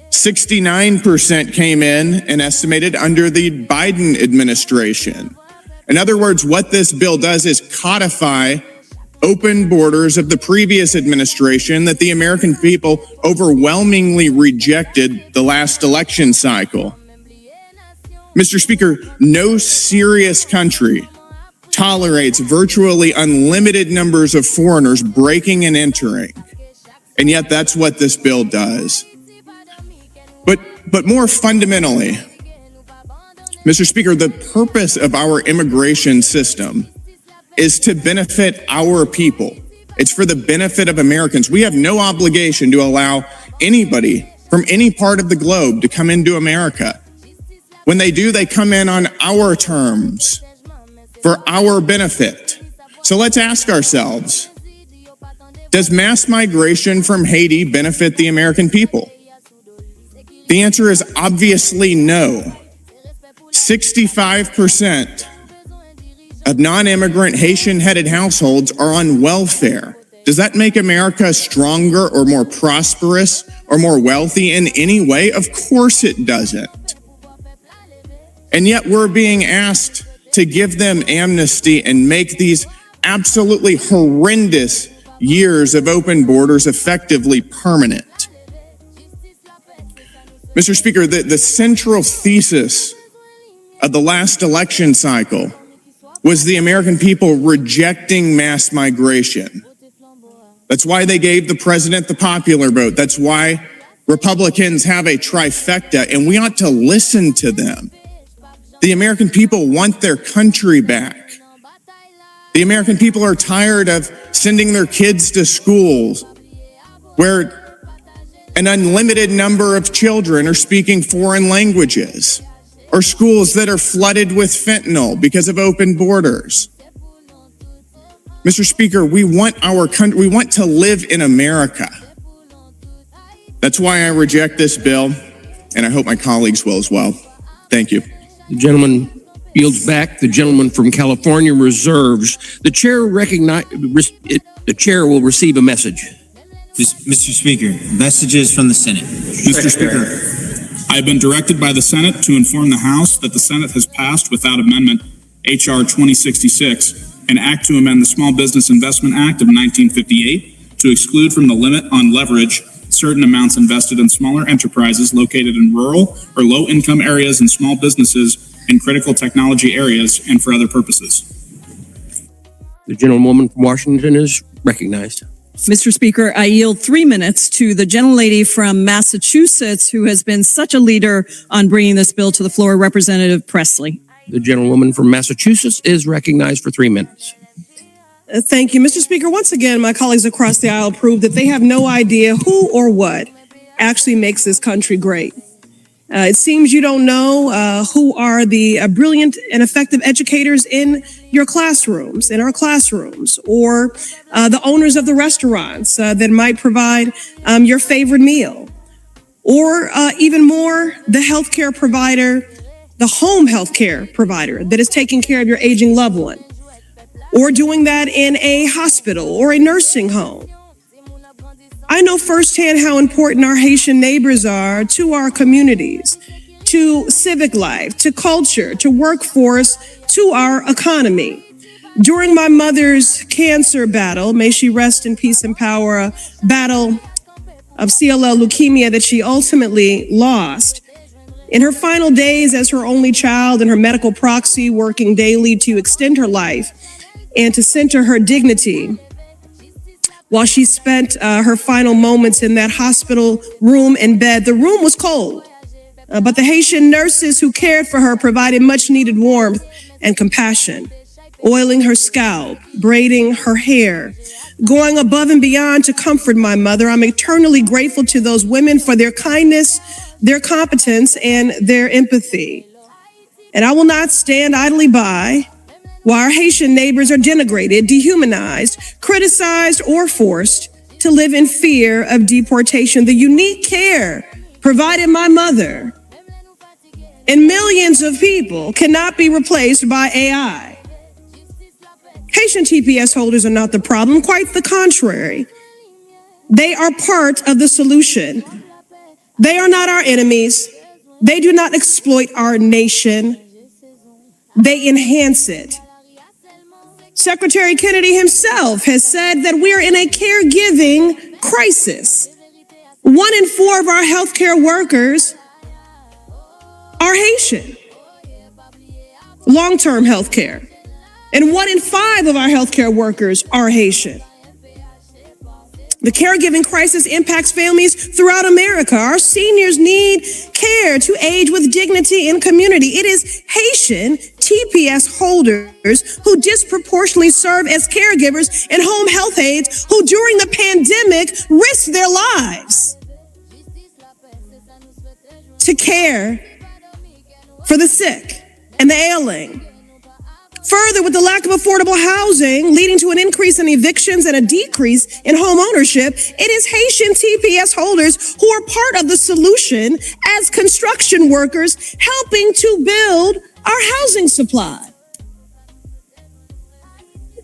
69% came in and estimated under the Biden administration. In other words, what this bill does is codify open borders of the previous administration that the American people overwhelmingly rejected the last election cycle. Mr. Speaker, no serious country tolerates virtually unlimited numbers of foreigners breaking and entering. And yet that's what this bill does. But more fundamentally, Mr. Speaker, the purpose of our immigration system is to benefit our people. It's for the benefit of Americans. We have no obligation to allow anybody from any part of the globe to come into America. When they do, they come in on our terms for our benefit. So let's ask ourselves, does mass migration from Haiti benefit the American people? The answer is obviously no. 65% of non-immigrant Haitian-headed households are on welfare. Does that make America stronger or more prosperous or more wealthy in any way? Of course it doesn't. And yet we're being asked to give them amnesty and make these absolutely horrendous years of open borders effectively permanent. Mr. Speaker, the central thesis of the last election cycle was the American people rejecting mass migration. That's why they gave the president the popular vote. That's why Republicans have a trifecta, and we ought to listen to them. The American people want their country back. The American people are tired of sending their kids to schools where an unlimited number of children are speaking foreign languages, or schools that are flooded with fentanyl because of open borders. Mr. Speaker, we want our country, we want to live in America. That's why I reject this bill, and I hope my colleagues will as well. Thank you. The gentleman yields back. The gentleman from California reserves. The chair the chair will receive a message. Mr. Speaker, messages from the Senate. Mr. Speaker, I have been directed by the Senate to inform the House that the Senate has passed without amendment H.R. 2066, an act to amend the Small Business Investment Act of 1958 to exclude from the limit on leverage certain amounts invested in smaller enterprises located in rural or low-income areas and small businesses in critical technology areas and for other purposes. The gentlewoman from Washington is recognized. Mr. Speaker, I yield 3 minutes to the gentlelady from Massachusetts who has been such a leader on bringing this bill to the floor, Representative Presley. The gentlewoman from Massachusetts is recognized for 3 minutes. Thank you, Mr. Speaker. Once again, my colleagues across the aisle proved that they have no idea who or what actually makes this country great. It seems you don't know who are the brilliant and effective educators in your classrooms, in our classrooms, or the owners of the restaurants that might provide your favorite meal, or even more, the healthcare provider, the home healthcare provider that is taking care of your aging loved one, or doing that in a hospital or a nursing home. I know firsthand how important our Haitian neighbors are to our communities, to civic life, to culture, to workforce, to our economy. During my mother's cancer battle, may she rest in peace and power, a battle of CLL leukemia that she ultimately lost, in her final days as her only child and her medical proxy working daily to extend her life and to center her dignity, while she spent her final moments in that hospital room in bed, the room was cold, but the Haitian nurses who cared for her provided much needed warmth and compassion, oiling her scalp, braiding her hair, going above and beyond to comfort my mother. I'm eternally grateful to those women for their kindness, their competence, and their empathy. And I will not stand idly by while our Haitian neighbors are denigrated, dehumanized, criticized, or forced to live in fear of deportation. The unique care provided my mother and millions of people cannot be replaced by AI. Haitian TPS holders are not the problem, quite the contrary. They are part of the solution. They are not our enemies. They do not exploit our nation. They enhance it. Secretary Kennedy himself has said that we're in a caregiving crisis. 1 in 4 of our healthcare workers are Haitian, long-term healthcare, and 1 in 5 of our healthcare workers are Haitian. The caregiving crisis impacts families throughout America. Our seniors need care to age with dignity in community. It is Haitian TPS holders who disproportionately serve as caregivers and home health aides who during the pandemic risked their lives to care for the sick and the ailing. Further, with the lack of affordable housing leading to an increase in evictions and a decrease in home ownership, it is Haitian TPS holders who are part of the solution as construction workers helping to build our housing supply.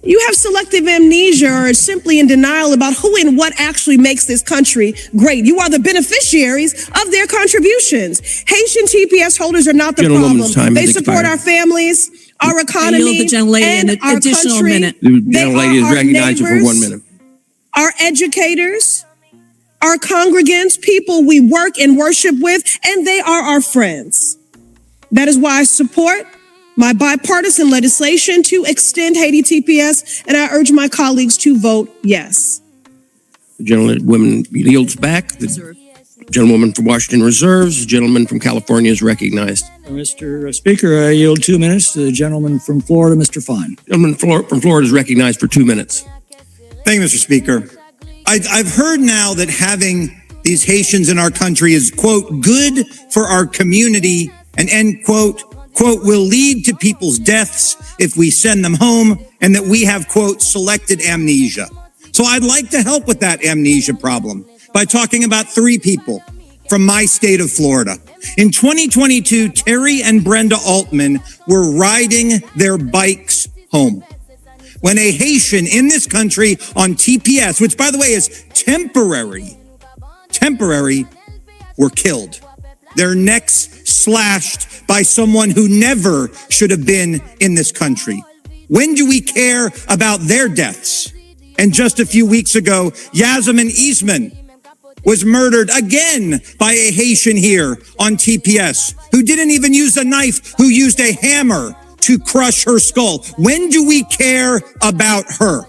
You have selective amnesia or are simply in denial about who and what actually makes this country great. You are the beneficiaries of their contributions. Haitian TPS holders are not the problem. They support our families, our economy, I yield the gentlelady and an our additional country. minute. The gentlelady is recognized for 1 minute. Our educators, our congregants, people we work and worship with, and they are our friends. That is why I support my bipartisan legislation to extend Haiti TPS, and I urge my colleagues to vote yes. The gentlewoman yields back. The gentlewoman from Washington reserves. The gentleman from California is recognized. Mr. Speaker, I yield 2 minutes to the gentleman from Florida, Mr. Fine. The gentleman from Florida is recognized for 2 minutes. Thank you, Mr. Speaker. I've heard now that having these Haitians in our country is, quote, good for our community and, end quote, will lead to people's deaths if we send them home, and that we have, quote, selected amnesia. So I'd like to help with that amnesia problem by talking about 3 people. from my state of Florida. In 2022, Terry and Brenda Altman were riding their bikes home when a Haitian in this country on TPS, which by the way is temporary, were killed. Their necks slashed by someone who never should have been in this country. When do we care about their deaths? And just a few weeks ago, Yasmin Eastman was murdered again by a Haitian here on TPS, who didn't even use a knife, who used a hammer to crush her skull. When do we care about her?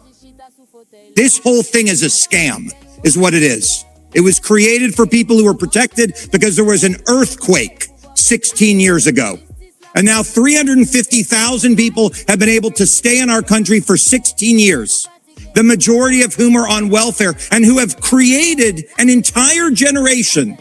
This whole thing is a scam, is what it is. It was created for people who were protected because there was an earthquake 16 years ago. And now 350,000 people have been able to stay in our country for 16 years, the majority of whom are on welfare and who have created an entire generation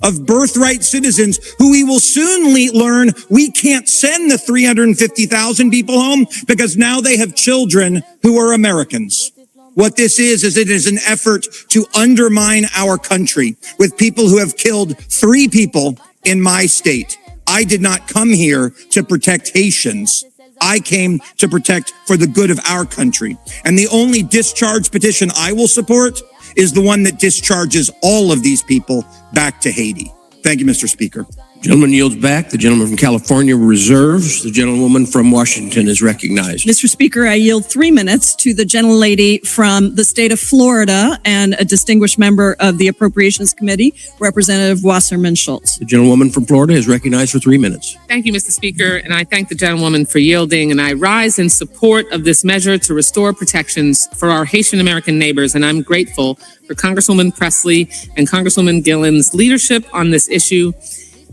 of birthright citizens who we will soon learn we can't send the 350,000 people home because now they have children who are Americans. What this is it is an effort to undermine our country with people who have killed 3 people in my state. I did not come here to protect Haitians. I came to protect for the good of our country. And the only discharge petition I will support is the one that discharges all of these people back to Haiti. Thank you, Mr. Speaker. Gentleman yields back. The gentleman from California reserves. The gentlewoman from Washington is recognized. Mr. Speaker, I yield 3 minutes to the gentlelady from the state of Florida and a distinguished member of the Appropriations Committee, Representative Wasserman Schultz. The gentlewoman from Florida is recognized for 3 minutes. Thank you, Mr. Speaker, and I thank the gentlewoman for yielding, and I rise in support of this measure to restore protections for our Haitian American neighbors, and I'm grateful for Congresswoman Presley and Congresswoman Gillen's leadership on this issue.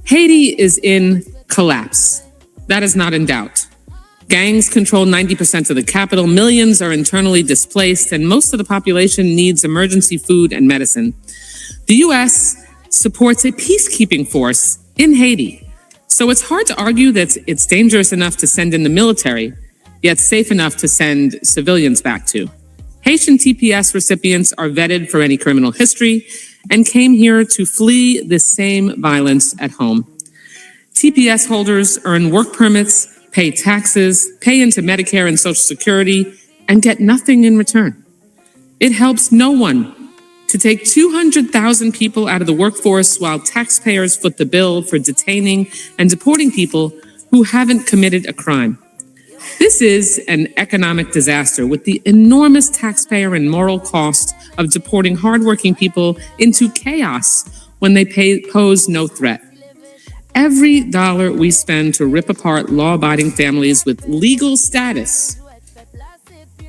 Haiti is in collapse. That is not in doubt. Gangs control 90% of the capital, millions are internally displaced, and most of the population needs emergency food and medicine. The U.S. supports a peacekeeping force in Haiti, so it's hard to argue that it's dangerous enough to send in the military, yet safe enough to send civilians back to. Haitian TPS recipients are vetted for any criminal history and came here to flee the same violence at home. TPS holders earn work permits, pay taxes, pay into Medicare and Social Security, and get nothing in return. It helps no one to take 200,000 people out of the workforce while taxpayers foot the bill for detaining and deporting people who haven't committed a crime. This is an economic disaster with the enormous taxpayer and moral cost of deporting hardworking people into chaos when they pose no threat. Every dollar we spend to rip apart law-abiding families with legal status,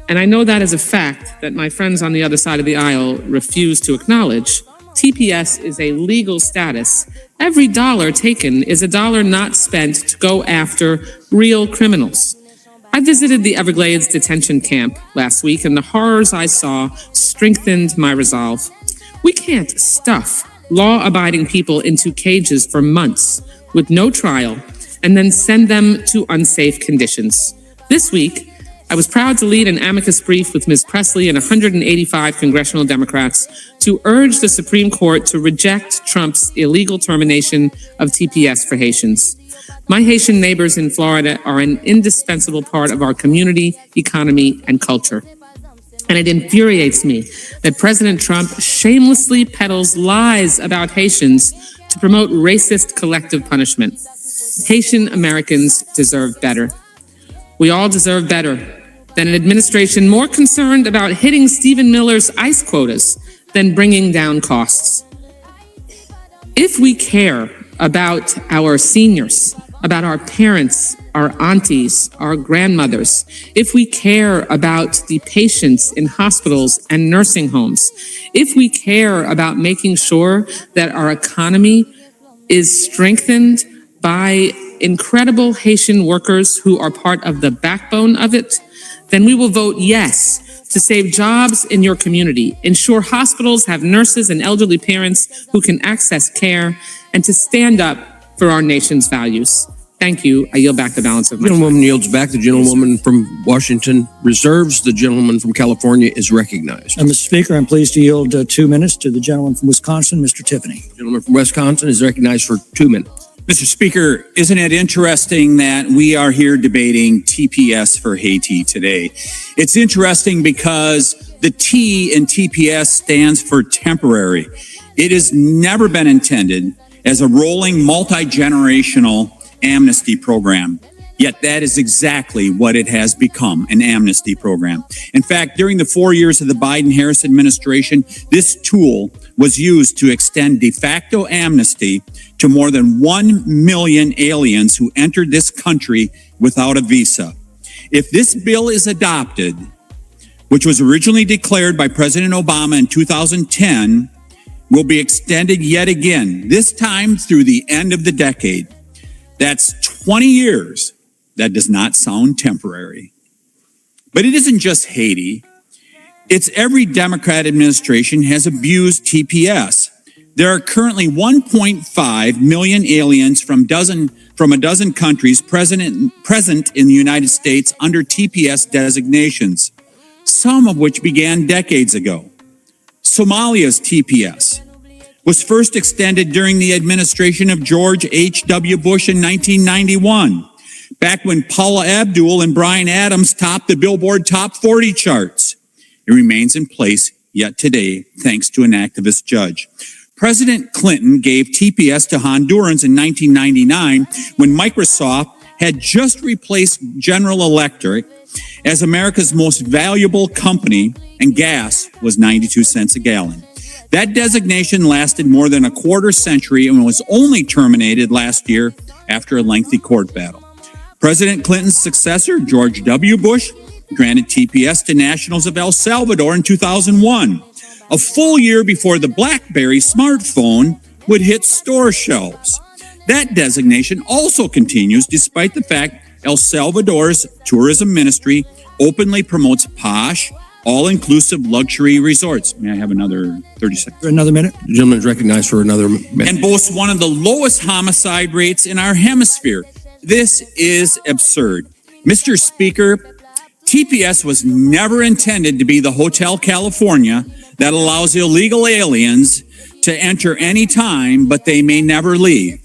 and I know that is a fact that my friends on the other side of the aisle refuse to acknowledge, TPS is a legal status. Every dollar taken is a dollar not spent to go after real criminals. I visited the Everglades detention camp last week, and the horrors I saw strengthened my resolve. We can't stuff law-abiding people into cages for months with no trial and then send them to unsafe conditions. This week, I was proud to lead an amicus brief with Ms. Presley and 185 congressional Democrats to urge the Supreme Court to reject Trump's illegal termination of TPS for Haitians. My Haitian neighbors in Florida are an indispensable part of our community, economy, and culture. And it infuriates me that President Trump shamelessly peddles lies about Haitians to promote racist collective punishment. Haitian Americans deserve better. We all deserve better than an administration more concerned about hitting Stephen Miller's ICE quotas than bringing down costs. If we care about our seniors, about our parents, our aunties, our grandmothers, if we care about the patients in hospitals and nursing homes, if we care about making sure that our economy is strengthened by incredible Haitian workers who are part of the backbone of it, then we will vote yes to save jobs in your community, ensure hospitals have nurses and elderly parents who can access care, and to stand up for our nation's values. Thank you. I yield back the balance of my time. Gentlewoman yields back. The gentlewoman from Washington reserves. The gentleman from California is recognized. Mr. Speaker, I'm pleased to yield 2 minutes to the gentleman from Wisconsin, Mr. Tiffany. The gentleman from Wisconsin is recognized for 2 minutes. Mr. Speaker, isn't it interesting that we are here debating TPS for Haiti today? It's interesting because the T in TPS stands for temporary. It has never been intended as a rolling multi-generational amnesty program. Yet that is exactly what it has become, an amnesty program. In fact, during the 4 years of the Biden-Harris administration, this tool was used to extend de facto amnesty to more than 1 million aliens who entered this country without a visa. If this bill is adopted, which was originally declared by President Obama in 2010, will be extended yet again, this time through the end of the decade. That's 20 years. That does not sound temporary. But it isn't just Haiti. It's every Democrat administration has abused TPS. There are currently 1.5 million aliens from a dozen countries present in the United States under TPS designations, some of which began decades ago. Somalia's TPS was first extended during the administration of George H.W. Bush in 1991. Back when Paula Abdul and Bryan Adams topped the Billboard Top 40 charts. It remains in place yet today, thanks to an activist judge. President Clinton gave TPS to Hondurans in 1999 when Microsoft had just replaced General Electric as America's most valuable company and gas was 92 cents a gallon. That designation lasted more than a quarter century and was only terminated last year after a lengthy court battle. President Clinton's successor, George W. Bush, granted TPS to nationals of El Salvador in 2001, a full year before the BlackBerry smartphone would hit store shelves. That designation also continues despite the fact El Salvador's tourism ministry openly promotes posh, all-inclusive luxury resorts. May I have another 30 seconds? For another minute? The gentleman is recognized for another minute. And boasts one of the lowest homicide rates in our hemisphere. This is absurd. Mr. Speaker, TPS was never intended to be the Hotel California that allows illegal aliens to enter any time, but they may never leave.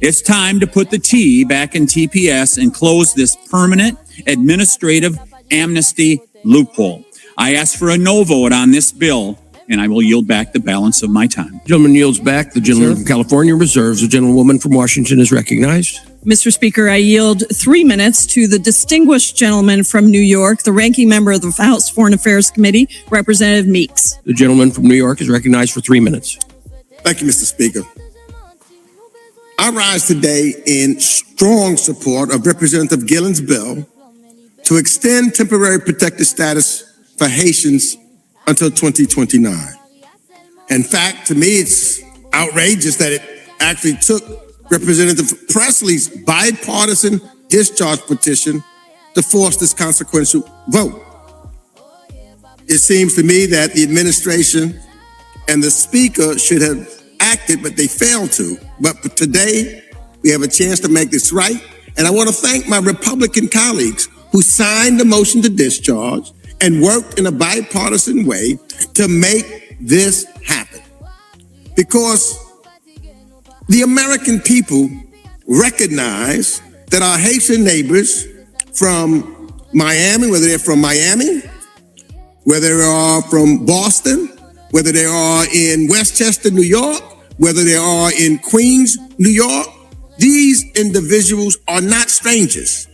It's time to put the T back in TPS and close this permanent administrative amnesty loophole. I ask for a no vote on this bill, and I will yield back the balance of my time. The gentleman yields back. The gentleman from California reserves. The gentlewoman from Washington is recognized. Mr. Speaker, I yield 3 minutes to the distinguished gentleman from New York, the ranking member of the House Foreign Affairs Committee, Representative Meeks. The gentleman from New York is recognized for 3 minutes. Thank you, Mr. Speaker. I rise today in strong support of Representative Gillen's bill to extend temporary protected status for Haitians until 2029. In fact, to me, it's outrageous that it actually took Representative Presley's bipartisan discharge petition to force this consequential vote. It seems to me that the administration and the Speaker should have acted, but they failed to. But today, we have a chance to make this right. And I want to thank my Republican colleagues who signed the motion to discharge and worked in a bipartisan way to make this happen. Because the American people recognize that our Haitian neighbors from Miami, whether they're from Miami, whether they are from Boston, whether they are in Westchester, New York, whether they are in Queens, New York, these individuals are not strangers,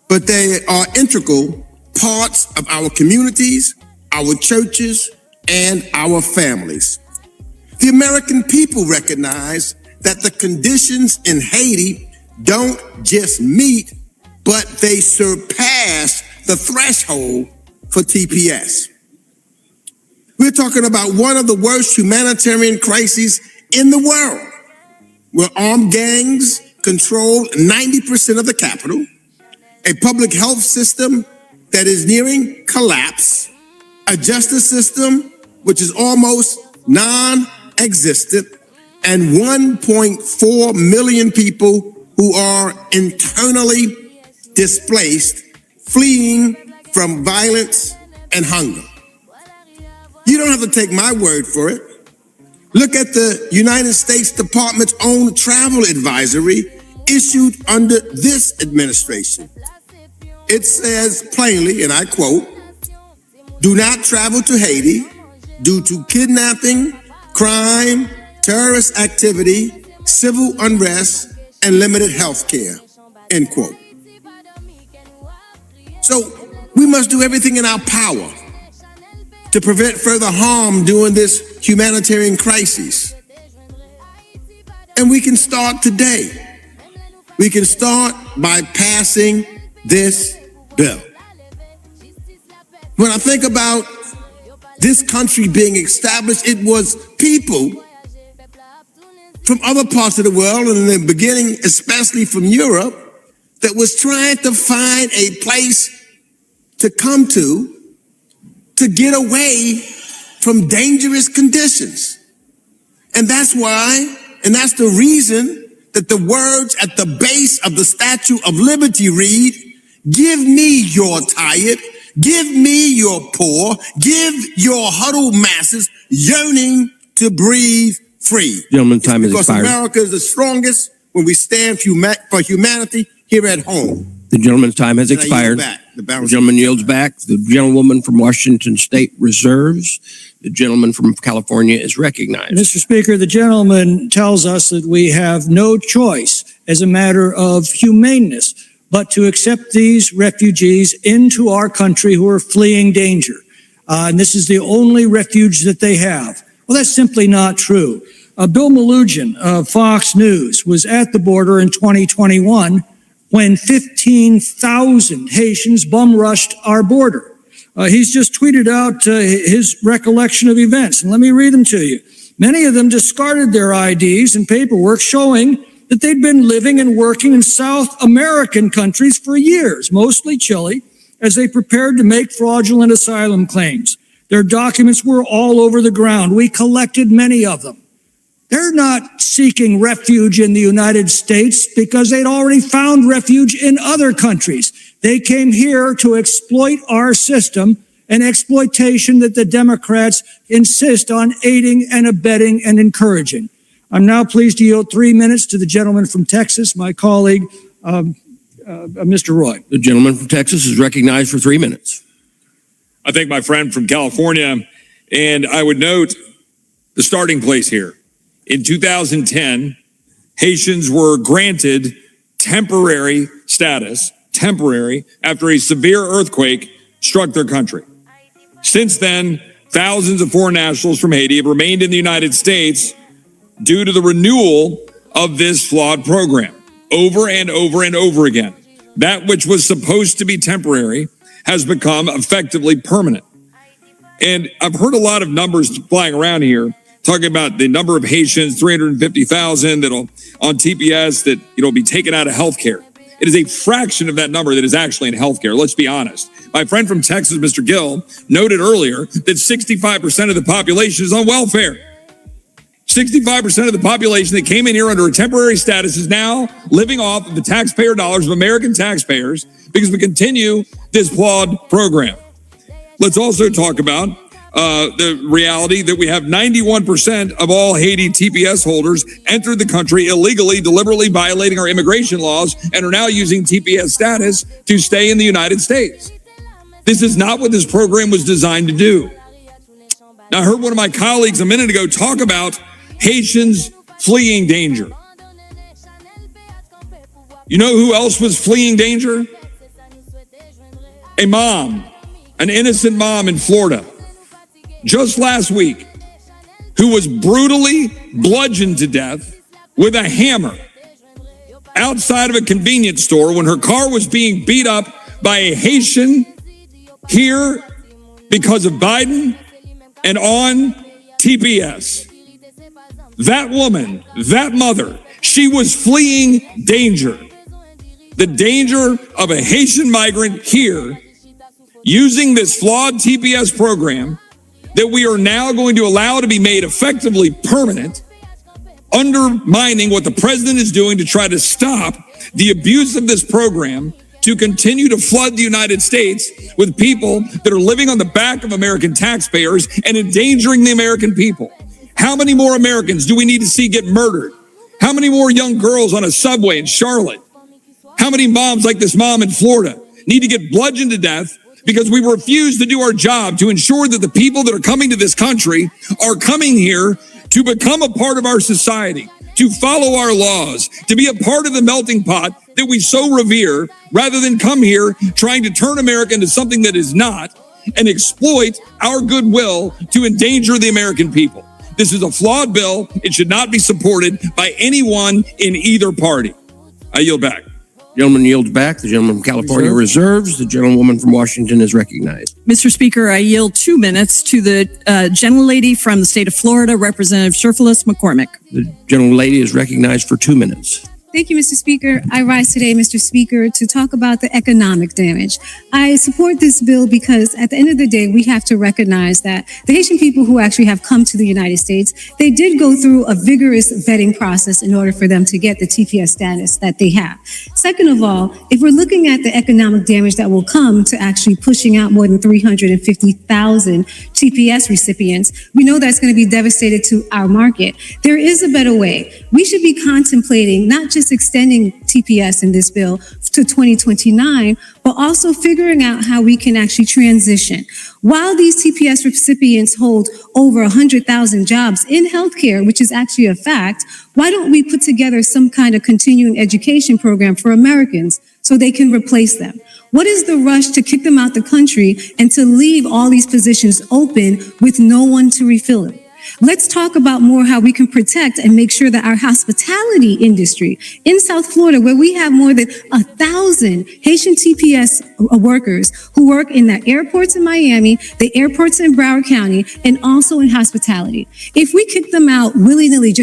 but they are integral parts of our communities, our churches, and our families. The American people recognize that the conditions in Haiti don't just meet, but they surpass the threshold for TPS. We're talking about one of the worst humanitarian crises in the world, where armed gangs control 90% of the capital, a public health system that is nearing collapse, a justice system which is almost non-existent, and 1.4 million people who are internally displaced, fleeing from violence and hunger. You don't have to take my word for it. Look at the United States Department's own travel advisory issued under this administration. It says plainly, and I quote, "Do not travel to Haiti due to kidnapping, crime, terrorist activity, civil unrest, and limited health care," end quote. So we must do everything in our power to prevent further harm during this humanitarian crisis. And we can start today. We can start by passing this bill. When I think about this country being established, it was people from other parts of the world, and in the beginning, especially from Europe, that was trying to find a place to come to get away from dangerous conditions. And that's why, and that's the reason that the words at the base of the Statue of Liberty read, "Give me your tired, give me your poor, give your huddled masses yearning to breathe free." Gentleman, time has because expired. America is the strongest when we stand for humanity here at home. The gentleman's time has expired. The gentleman yields back. The gentlewoman from Washington State reserves. The gentleman from California is recognized. Mr. Speaker, the gentleman tells us that we have no choice as a matter of humaneness but to accept these refugees into our country who are fleeing danger. And this is the only refuge that they have. Well, that's simply not true. Bill Malugin of Fox News was at the border in 2021 when 15,000 Haitians bum rushed our border. He's just tweeted out his recollection of events, and let me read them to you. Many of them discarded their IDs and paperwork showing that they'd been living and working in South American countries for years, mostly Chile, as they prepared to make fraudulent asylum claims. Their documents were all over the ground. We collected many of them. They're not seeking refuge in the United States because they'd already found refuge in other countries. They came here to exploit our system, an exploitation that the Democrats insist on aiding and abetting and encouraging. I'm now pleased to yield 3 minutes to the gentleman from Texas, my colleague, Mr. Roy. The gentleman from Texas is recognized for 3 minutes. I thank my friend from California, and I would note the starting place here. In 2010, Haitians were granted temporary status, after a severe earthquake struck their country. Since then, thousands of foreign nationals from Haiti have remained in the United States due to the renewal of this flawed program over and over and over again. That which was supposed to be temporary has become effectively permanent. And I've heard a lot of numbers flying around here talking about the number of Haitians, 350,000 that'll on TPS that be taken out of healthcare. It is a fraction of that number that is actually in healthcare. Let's be honest. My friend from Texas, Mr. Gill, noted earlier that 65% of the population is on welfare. 65% of the population that came in here under a temporary status is now living off of the taxpayer dollars of American taxpayers because we continue this flawed program. Let's also talk about the reality that we have 91% of all Haiti TPS holders entered the country illegally, deliberately violating our immigration laws, and are now using TPS status to stay in the United States. This is not what this program was designed to do. Now, I heard one of my colleagues a minute ago talk about Haitians fleeing danger. You know who else was fleeing danger? A mom, an innocent mom in Florida, just last week, who was brutally bludgeoned to death with a hammer outside of a convenience store when her car was being beat up by a Haitian here because of Biden and on TPS. That woman, that mother, she was fleeing danger. The danger of a Haitian migrant here using this flawed TPS program that we are now going to allow to be made effectively permanent, undermining what the president is doing to try to stop the abuse of this program to continue to flood the United States with people that are living on the back of American taxpayers and endangering the American people. How many more Americans do we need to see get murdered? How many more young girls on a subway in Charlotte? How many moms like this mom in Florida need to get bludgeoned to death because we refuse to do our job to ensure that the people that are coming to this country are coming here to become a part of our society, to follow our laws, to be a part of the melting pot that we so revere, rather than come here trying to turn America into something that is not and exploit our goodwill to endanger the American people. This is a flawed bill. It should not be supported by anyone in either party. I yield back. Gentleman yields back. The gentleman from California reserves. The gentlewoman from Washington is recognized. Mr. Speaker, I yield 2 minutes to the gentlelady from the state of Florida, Representative Sherfilis McCormick. The gentlelady is recognized for 2 minutes. Thank you, Mr. Speaker. I rise today, Mr. Speaker, to talk about the economic damage. I support this bill because at the end of the day, we have to recognize that the Haitian people who actually have come to the United States, they did go through a vigorous vetting process in order for them to get the TPS status that they have. Second of all, if we're looking at the economic damage that will come to actually pushing out more than 350,000 TPS recipients, we know that's going to be devastated to our market. There is a better way. We should be contemplating not just extending TPS in this bill to 2029, but also figuring out how we can actually transition. While these TPS recipients hold over 100,000 jobs in healthcare, which is actually a fact, why don't we put together some kind of continuing education program for Americans so they can replace them? What is the rush to kick them out the country and to leave all these positions open with no one to refill them? Let's talk about more how we can protect and make sure that our hospitality industry in South Florida, where we have more than 1,000 Haitian TPS workers who work in the airports in Miami, the airports in Broward County, and also in hospitality. If we kick them out willy-nilly,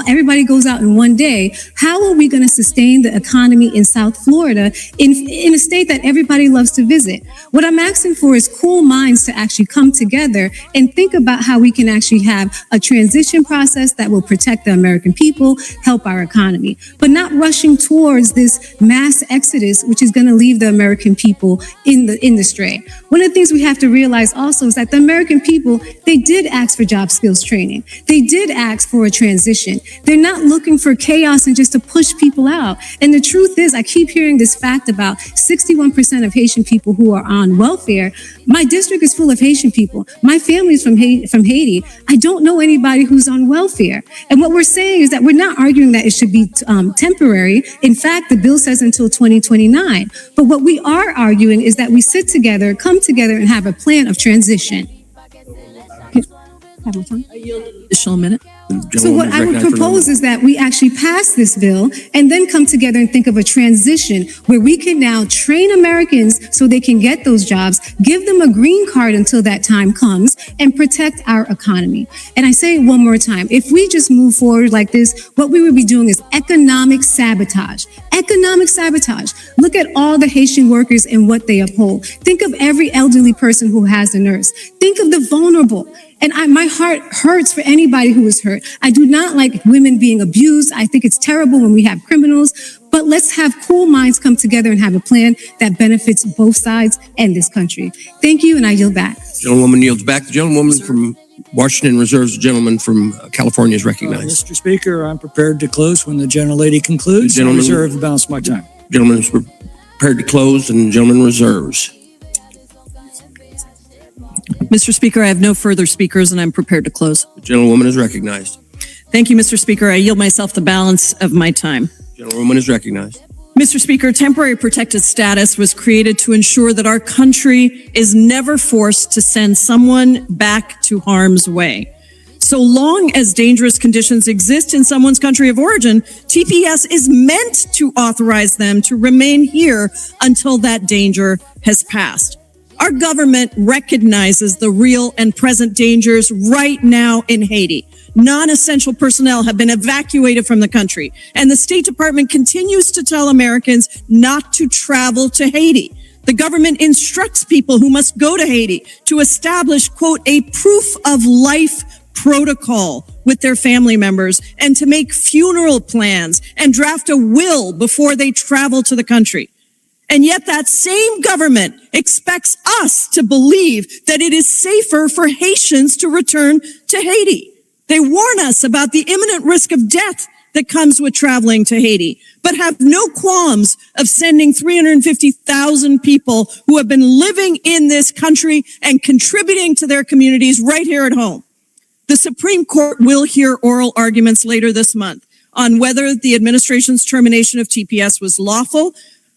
everybody goes out in one day, how are we going to sustain the economy in South Florida in a state that everybody loves to visit? What I'm asking for is cool minds to actually come together and think about how we can actually have a transition process that will protect the American people, help our economy, but not rushing towards this mass exodus, which is going to leave the American people in the stray. One of the things we have to realize also is that the American people, they did ask for job skills training. They did ask for a transition. They're not looking for chaos and just to push people out. And the truth is, I keep hearing this fact about 61% of Haitian people who are on welfare. My district is full of Haitian people. My family is from Haiti. I don't know anybody who's on welfare. And what we're saying is that we're not arguing that it should be temporary. In fact, the bill says until 2029. But what we are arguing is that we sit together, come together, and have a plan of transition. Additional minute. So what I would propose is that we actually pass this bill and then come together and think of a transition where we can now train Americans so they can get those jobs, give them a green card until that time comes, and protect our economy. And I say it one more time, if we just move forward like this, what we would be doing is economic sabotage. Economic sabotage. Look at all the Haitian workers and what they uphold. Think of every elderly person who has a nurse. Think of the vulnerable. And my heart hurts for anybody who is hurt. I do not like women being abused. I think it's terrible when we have criminals. But let's have cool minds come together and have a plan that benefits both sides and this country. Thank you, and I yield back. Gentlewoman yields back. The gentlewoman from Washington reserves. The gentleman from California is recognized. Mr. Speaker, I'm prepared to close when the gentlelady concludes. I reserve the balance of my time. Gentleman is prepared to close, and the gentleman reserves. Mr. Speaker, I have no further speakers, and I'm prepared to close. The gentlewoman is recognized. Thank you, Mr. Speaker. I yield myself the balance of my time. Gentlewoman is recognized. Mr. Speaker, temporary protected status was created to ensure that our country is never forced to send someone back to harm's way. So long as dangerous conditions exist in someone's country of origin, TPS is meant to authorize them to remain here until that danger has passed. Our government recognizes the real and present dangers right now in Haiti. Non-essential personnel have been evacuated from the country, and the State Department continues to tell Americans not to travel to Haiti. The government instructs people who must go to Haiti to establish, quote, a proof of life protocol, with their family members and to make funeral plans and draft a will before they travel to the country. And yet that same government expects us to believe that it is safer for Haitians to return to Haiti. They warn us about the imminent risk of death that comes with traveling to Haiti, but have no qualms of sending 350,000 people who have been living in this country and contributing to their communities right here at home. The Supreme Court will hear oral arguments later this month on whether the administration's termination of TPS was lawful.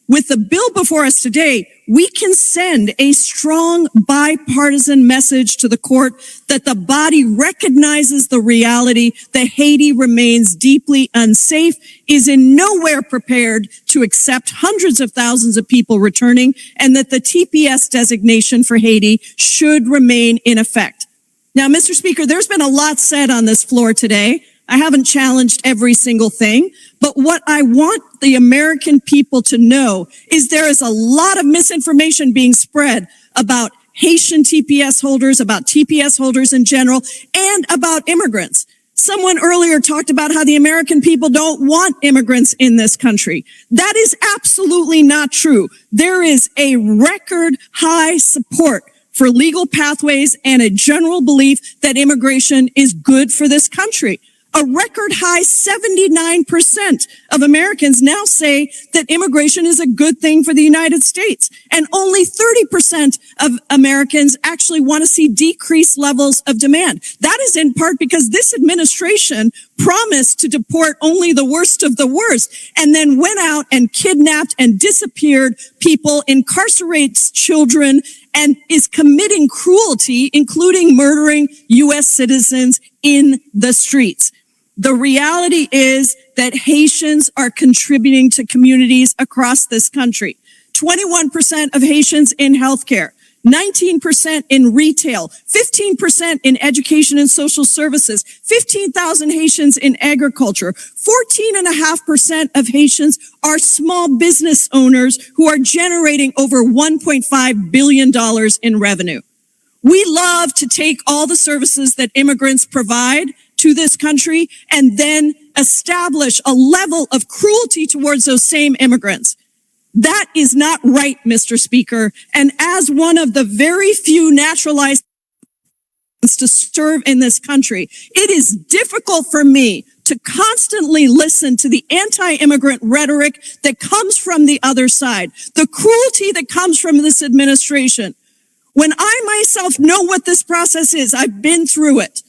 With the bill before us today, we can send a strong bipartisan message to the court that the body recognizes the reality that Haiti remains deeply unsafe, is in nowhere prepared to accept hundreds of thousands of people returning, and that the TPS designation for Haiti should remain in effect. Now, Mr. Speaker, there's been a lot said on this floor today. I haven't challenged every single thing, but what I want the American people to know is there is a lot of misinformation being spread about Haitian TPS holders, about TPS holders in general, and about immigrants. Someone earlier talked about how the American people don't want immigrants in this country. That is absolutely not true. There is a record high support for legal pathways and a general belief that immigration is good for this country. A record high 79% of Americans now say that immigration is a good thing for the United States. And only 30% of Americans actually want to see decreased levels of demand. That is in part because this administration promised to deport only the worst of the worst and then went out and kidnapped and disappeared people, incarcerates children, and is committing cruelty, including murdering U.S. citizens in the streets. The reality is that Haitians are contributing to communities across this country. 21% of Haitians in healthcare, 19% in retail, 15% in education and social services, 15,000 Haitians in agriculture, 14.5% of Haitians are small business owners who are generating over $1.5 billion in revenue. We love to take all the services that immigrants provide to this country and then establish a level of cruelty towards those same immigrants. That is not right, Mr. Speaker. And as one of the very few naturalized to serve in this country, it is difficult for me to constantly listen to the anti-immigrant rhetoric that comes from the other side, the cruelty that comes from this administration. When I myself know what this process is, I've been through it.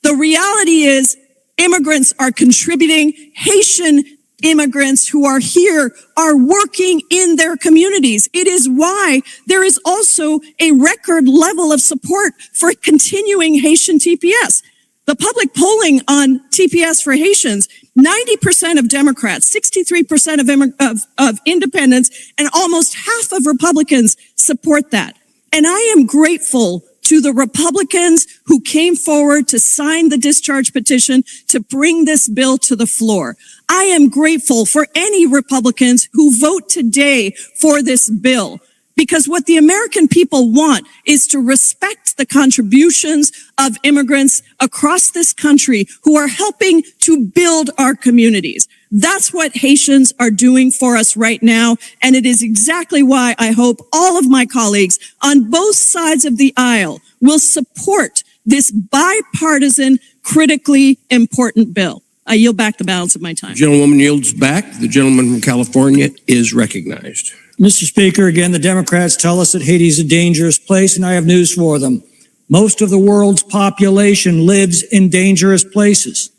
The reality is immigrants are contributing. Haitian immigrants who are here are working in their communities. It is why there is also a record level of support for continuing Haitian TPS. The public polling on TPS for Haitians, 90% of Democrats, 63% of independents, and almost half of Republicans support that. And I am grateful to the Republicans who came forward to sign the discharge petition to bring this bill to the floor. I am grateful for any Republicans who vote today for this bill, because what the American people want is to respect the contributions of immigrants across this country who are helping to build our communities. That's what Haitians are doing for us right now, and it is exactly why I hope all of my colleagues on both sides of the aisle will support this bipartisan, critically important bill. I yield back the balance of my time. Gentlewoman yields back. The gentleman from California is recognized. Mr. Speaker, again, the Democrats tell us that Haiti is a dangerous place, and I have news for them. Most of the world's population lives in dangerous places.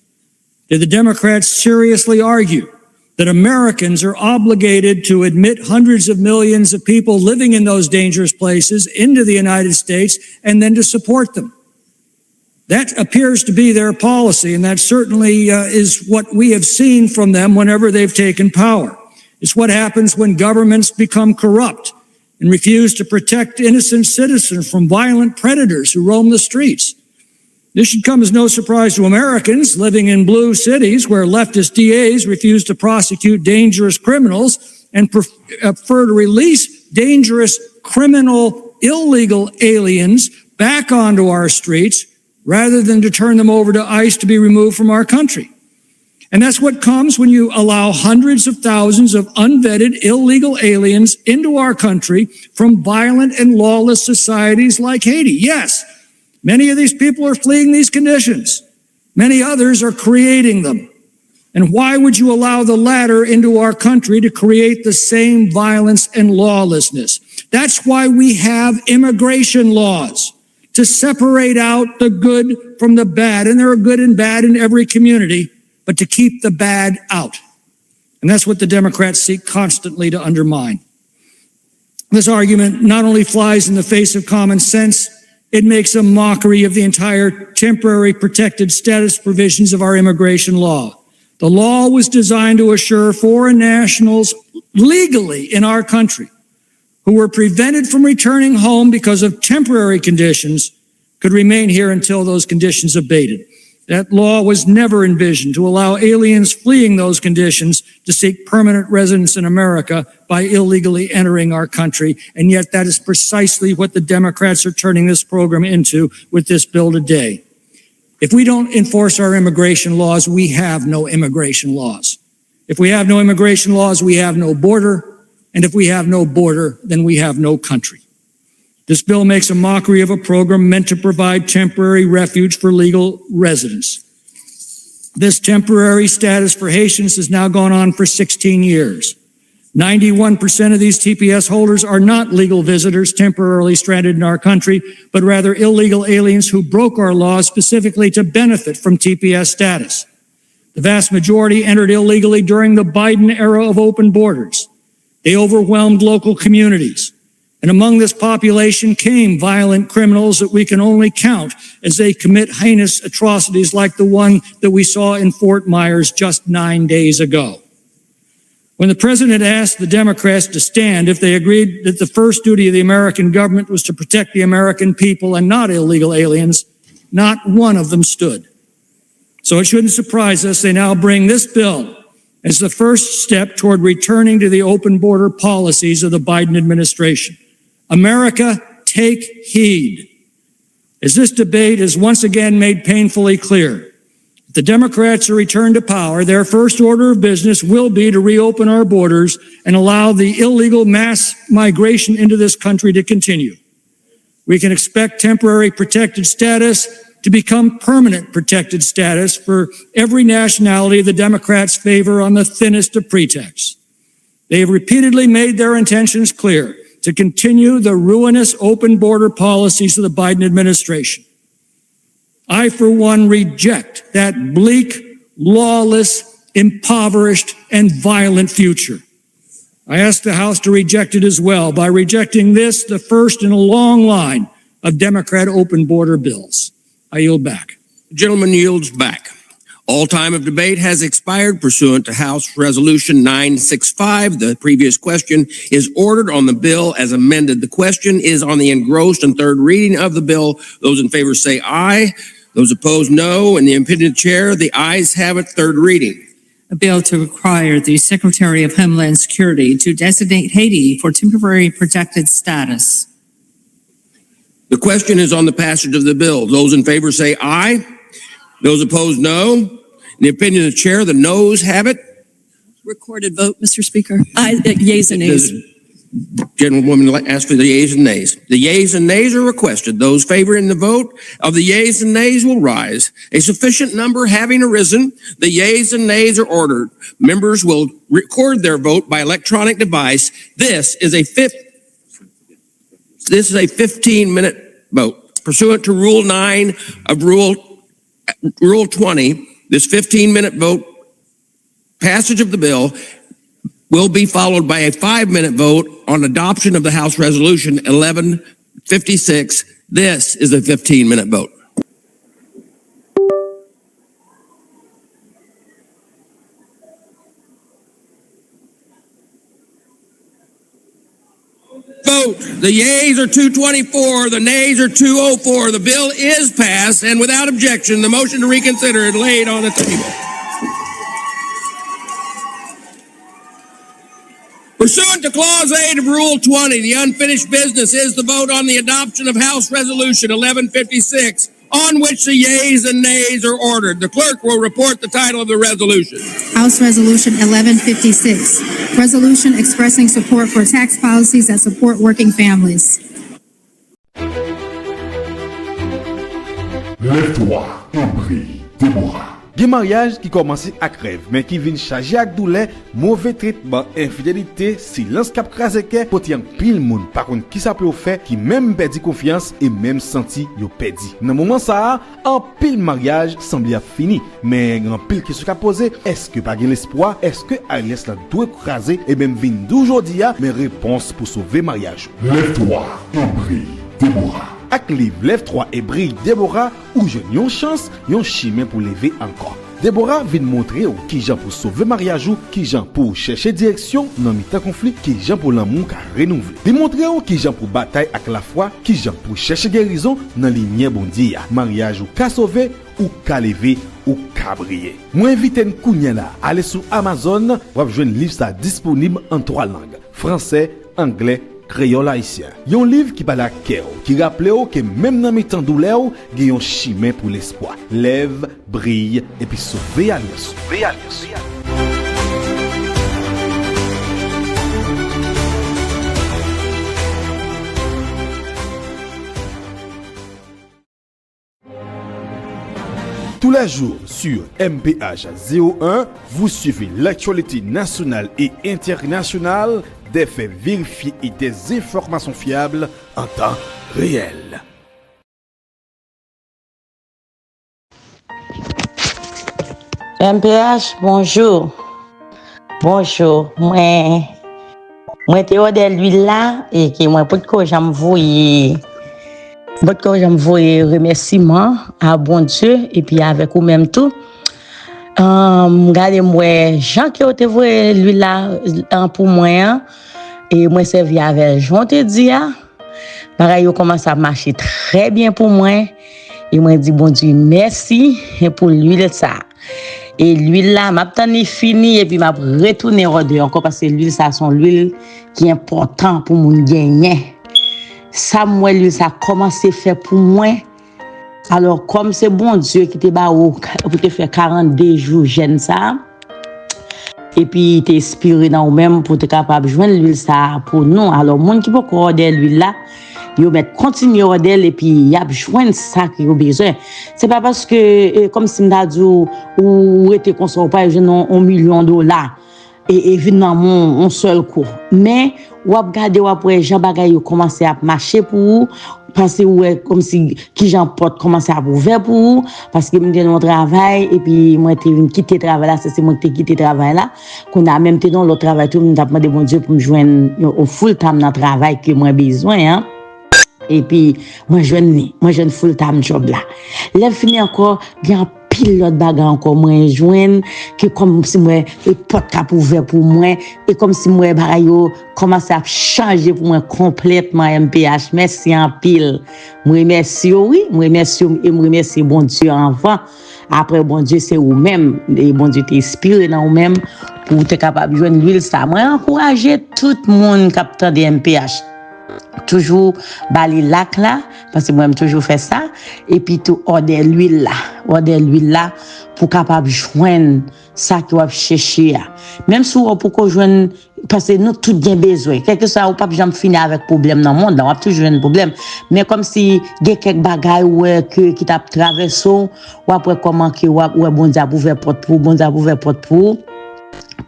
Did the Democrats seriously argue that Americans are obligated to admit hundreds of millions of people living in those dangerous places into the United States and then to support them? That appears to be their policy, and that certainly is what we have seen from them whenever they've taken power. It's what happens when governments become corrupt and refuse to protect innocent citizens from violent predators who roam the streets. This should come as no surprise to Americans living in blue cities where leftist DAs refuse to prosecute dangerous criminals and prefer to release dangerous criminal illegal aliens back onto our streets rather than to turn them over to ICE to be removed from our country. And that's what comes when you allow hundreds of thousands of unvetted illegal aliens into our country from violent and lawless societies like Haiti. Yes, many of these people are fleeing these conditions. Many others are creating them. And why would you allow the latter into our country to create the same violence and lawlessness? That's why we have immigration laws, to separate out the good from the bad. And there are good and bad in every community, but to keep the bad out. And that's what the Democrats seek constantly to undermine. This argument not only flies in the face of common sense, it makes a mockery of the entire temporary protected status provisions of our immigration law. The law was designed to assure foreign nationals legally in our country who were prevented from returning home because of temporary conditions could remain here until those conditions abated. That law was never envisioned to allow aliens fleeing those conditions to seek permanent residence in America by illegally entering our country. And yet that is precisely what the Democrats are turning this program into with this bill today. If we don't enforce our immigration laws, we have no immigration laws. If we have no immigration laws, we have no border. And if we have no border, then we have no country. This bill makes a mockery of a program meant to provide temporary refuge for legal residents. This temporary status for Haitians has now gone on for 16 years. 91% of these TPS holders are not legal visitors temporarily stranded in our country, but rather illegal aliens who broke our laws specifically to benefit from TPS status. The vast majority entered illegally during the Biden era of open borders. They overwhelmed local communities. And among this population came violent criminals that we can only count as they commit heinous atrocities like the one that we saw in Fort Myers just 9 days ago. When the president asked the Democrats to stand if they agreed that the first duty of the American government was to protect the American people and not illegal aliens, not one of them stood. So it shouldn't surprise us they now bring this bill as the first step toward returning to the open border policies of the Biden administration. America, take heed. As this debate has once again made painfully clear, if the Democrats are returned to power, their first order of business will be to reopen our borders and allow the illegal mass migration into this country to continue. We can expect temporary protected status to become permanent protected status for every nationality the Democrats favor on the thinnest of pretexts. They have repeatedly made their intentions clear to continue the ruinous open border policies of the Biden administration. I, for one, reject that bleak, lawless, impoverished, and violent future. I ask the House to reject it as well by rejecting this, the first in a long line of Democrat open border bills. I yield back. The gentleman yields back. All time of debate has expired pursuant to House Resolution 965. The previous question is ordered on the bill as amended. The question is on the engrossed and third reading of the bill. Those in favor say aye. Those opposed, no. And the opinion of the chair, the ayes have it. Third reading. A bill to require the Secretary of Homeland Security to designate Haiti for temporary protected status. The question is on the passage of the bill. Those in favor say aye. Those opposed, no. In the opinion of the chair, the noes have it. Recorded vote, Mr. Speaker. Yeas and nays. The gentlewoman asked for the yeas and nays. The yeas and nays are requested. Those favoring the vote of the yeas and nays will rise. A sufficient number having arisen, the yeas and nays are ordered. Members will record their vote by electronic device. This is a 15-minute vote. Pursuant to Rule 9 of Rule 20, this 15-minute vote, passage of the bill, will be followed by a 5-minute vote on adoption of the House Resolution 1156. This is a 15-minute vote. Vote. The yeas are 224, the nays are 204. The bill is passed, and without objection, the motion to reconsider is laid on the table. Pursuant to Clause 8 of Rule 20, the unfinished business is the vote on the adoption of House Resolution 1156, on which the yeas and nays are ordered. The clerk will report the title of the resolution. House Resolution 1156, resolution expressing support for tax policies that support working families. Lève-toi et brille, Déborah. Gen mariage qui commence ak rêve, mais qui vient charger ak douleur, mauvais traitement, infidélité, silence cap krasé ke, poti an pile moun. Par contre, qui ça peut faire qui même perdi confiance et même senti yo perdi. Dans moment ça, en pile mariage semble a fini, mais en pile question qu'a posé, est-ce que pas gen l'espoir, est-ce que Alias la doit craser et même vinn d'aujourd'hui mais réponse pour sauver mariage. Lève-toi et brille, Déborah. Ak livre Lève-toi et brille Déborah ou je yon chance, yon chemin pour lever encore. Déborah vient montrer qui gens pour sauver mariage ou qui gens pour chercher direction dans mi-temps conflit, qui gens pour l'amour qu'a renouvelé. Démontrer qui gens pour bataille avec la foi, qui gens pour chercher guérison dans lignée Bondye. Mariage ou qu'a sauver ou qu'a lever ou qu'a briller. Moi invite kounya là, aller sur Amazon, ou joindre livre ça disponible en 3 langues, français, anglais, créole haïtien. Yon livre qui parle à cœur, qui rappelle que même dans mes temps douleur, il y a un chemin pour l'espoir. Lève, brille et puis sauver Alias. Sauver Alias. Tous les jours sur MPH01, vous suivez l'actualité nationale et internationale, des faits vérifiés et des informations fiables en temps réel. MPH, bonjour. Bonjour. Moi, t'es au de lui là et qui moi pour que j'aime voyer. J'aime voyer remerciements à bon Dieu et puis avec vous même tout. Regardez moi Jean qui te voyé lui là pour moi et moi servi avec Jean te dit pareil commence à marcher très bien pour moi et moi dit bon Dieu merci pour l'huile ça et l'huile là m'a tani fini et puis m'a retourner encore parce que l'huile ça son l'huile qui est important pour mon gagner ça moi l'huile ça commencé faire pour moi. Alors, comme c'est bon Dieu qui te ba ou, pour te faire 42 jours jeune ça, et puis te inspiré dans vous-même pour te capable de joindre l'huile ça pour nous. Alors, moun qui peut corder l'huile là, yo met continuer ordel et puis y a joindre ça qui a besoin. C'est pas parce que, comme si m'da dit ou était consommer pas $1 million et vinn dans mon seul coup. Mais, ou ap gade ou après Jean bagay yo commencer à marcher pour vous. Parce que comme si qui j'en porte commencer à ouvrir pour vous parce que m'était dans travail et puis moi t'ai quitter travail là c'est moi qui t'ai quitté travail là qu'on a même été dans l'autre travail tout m'a demandé bon Dieu pour me joindre au full time dans travail que moi besoin hein et puis moi jeune full time job là là fini encore bien pile l'autre bagarre encore moins joindre que comme si moi porte cap ouvert pour moi et comme si moi bagayo commence à changer pour moi complètement MPH merci en pile moi remercie oui moi remercie et moi remercie bon Dieu avant après bon Dieu c'est vous même et bon Dieu t'inspire dans vous même pour être capable de joindre l'huile ça moi encourager tout le monde capteur de MPH toujours bali lac là parce que moi j'aime toujours faire ça et puis tout order l'huile là pour capable joindre ça que vous chercher même si vous pour qu'on joindre parce que nous tout bien besoin quelque soit ou pas jamais finir avec problème dans le monde on a toujours un problème mais comme si il y a quelques bagailles que qui t'a traversé ou après comment que ou bon Dieu ouvert porte pour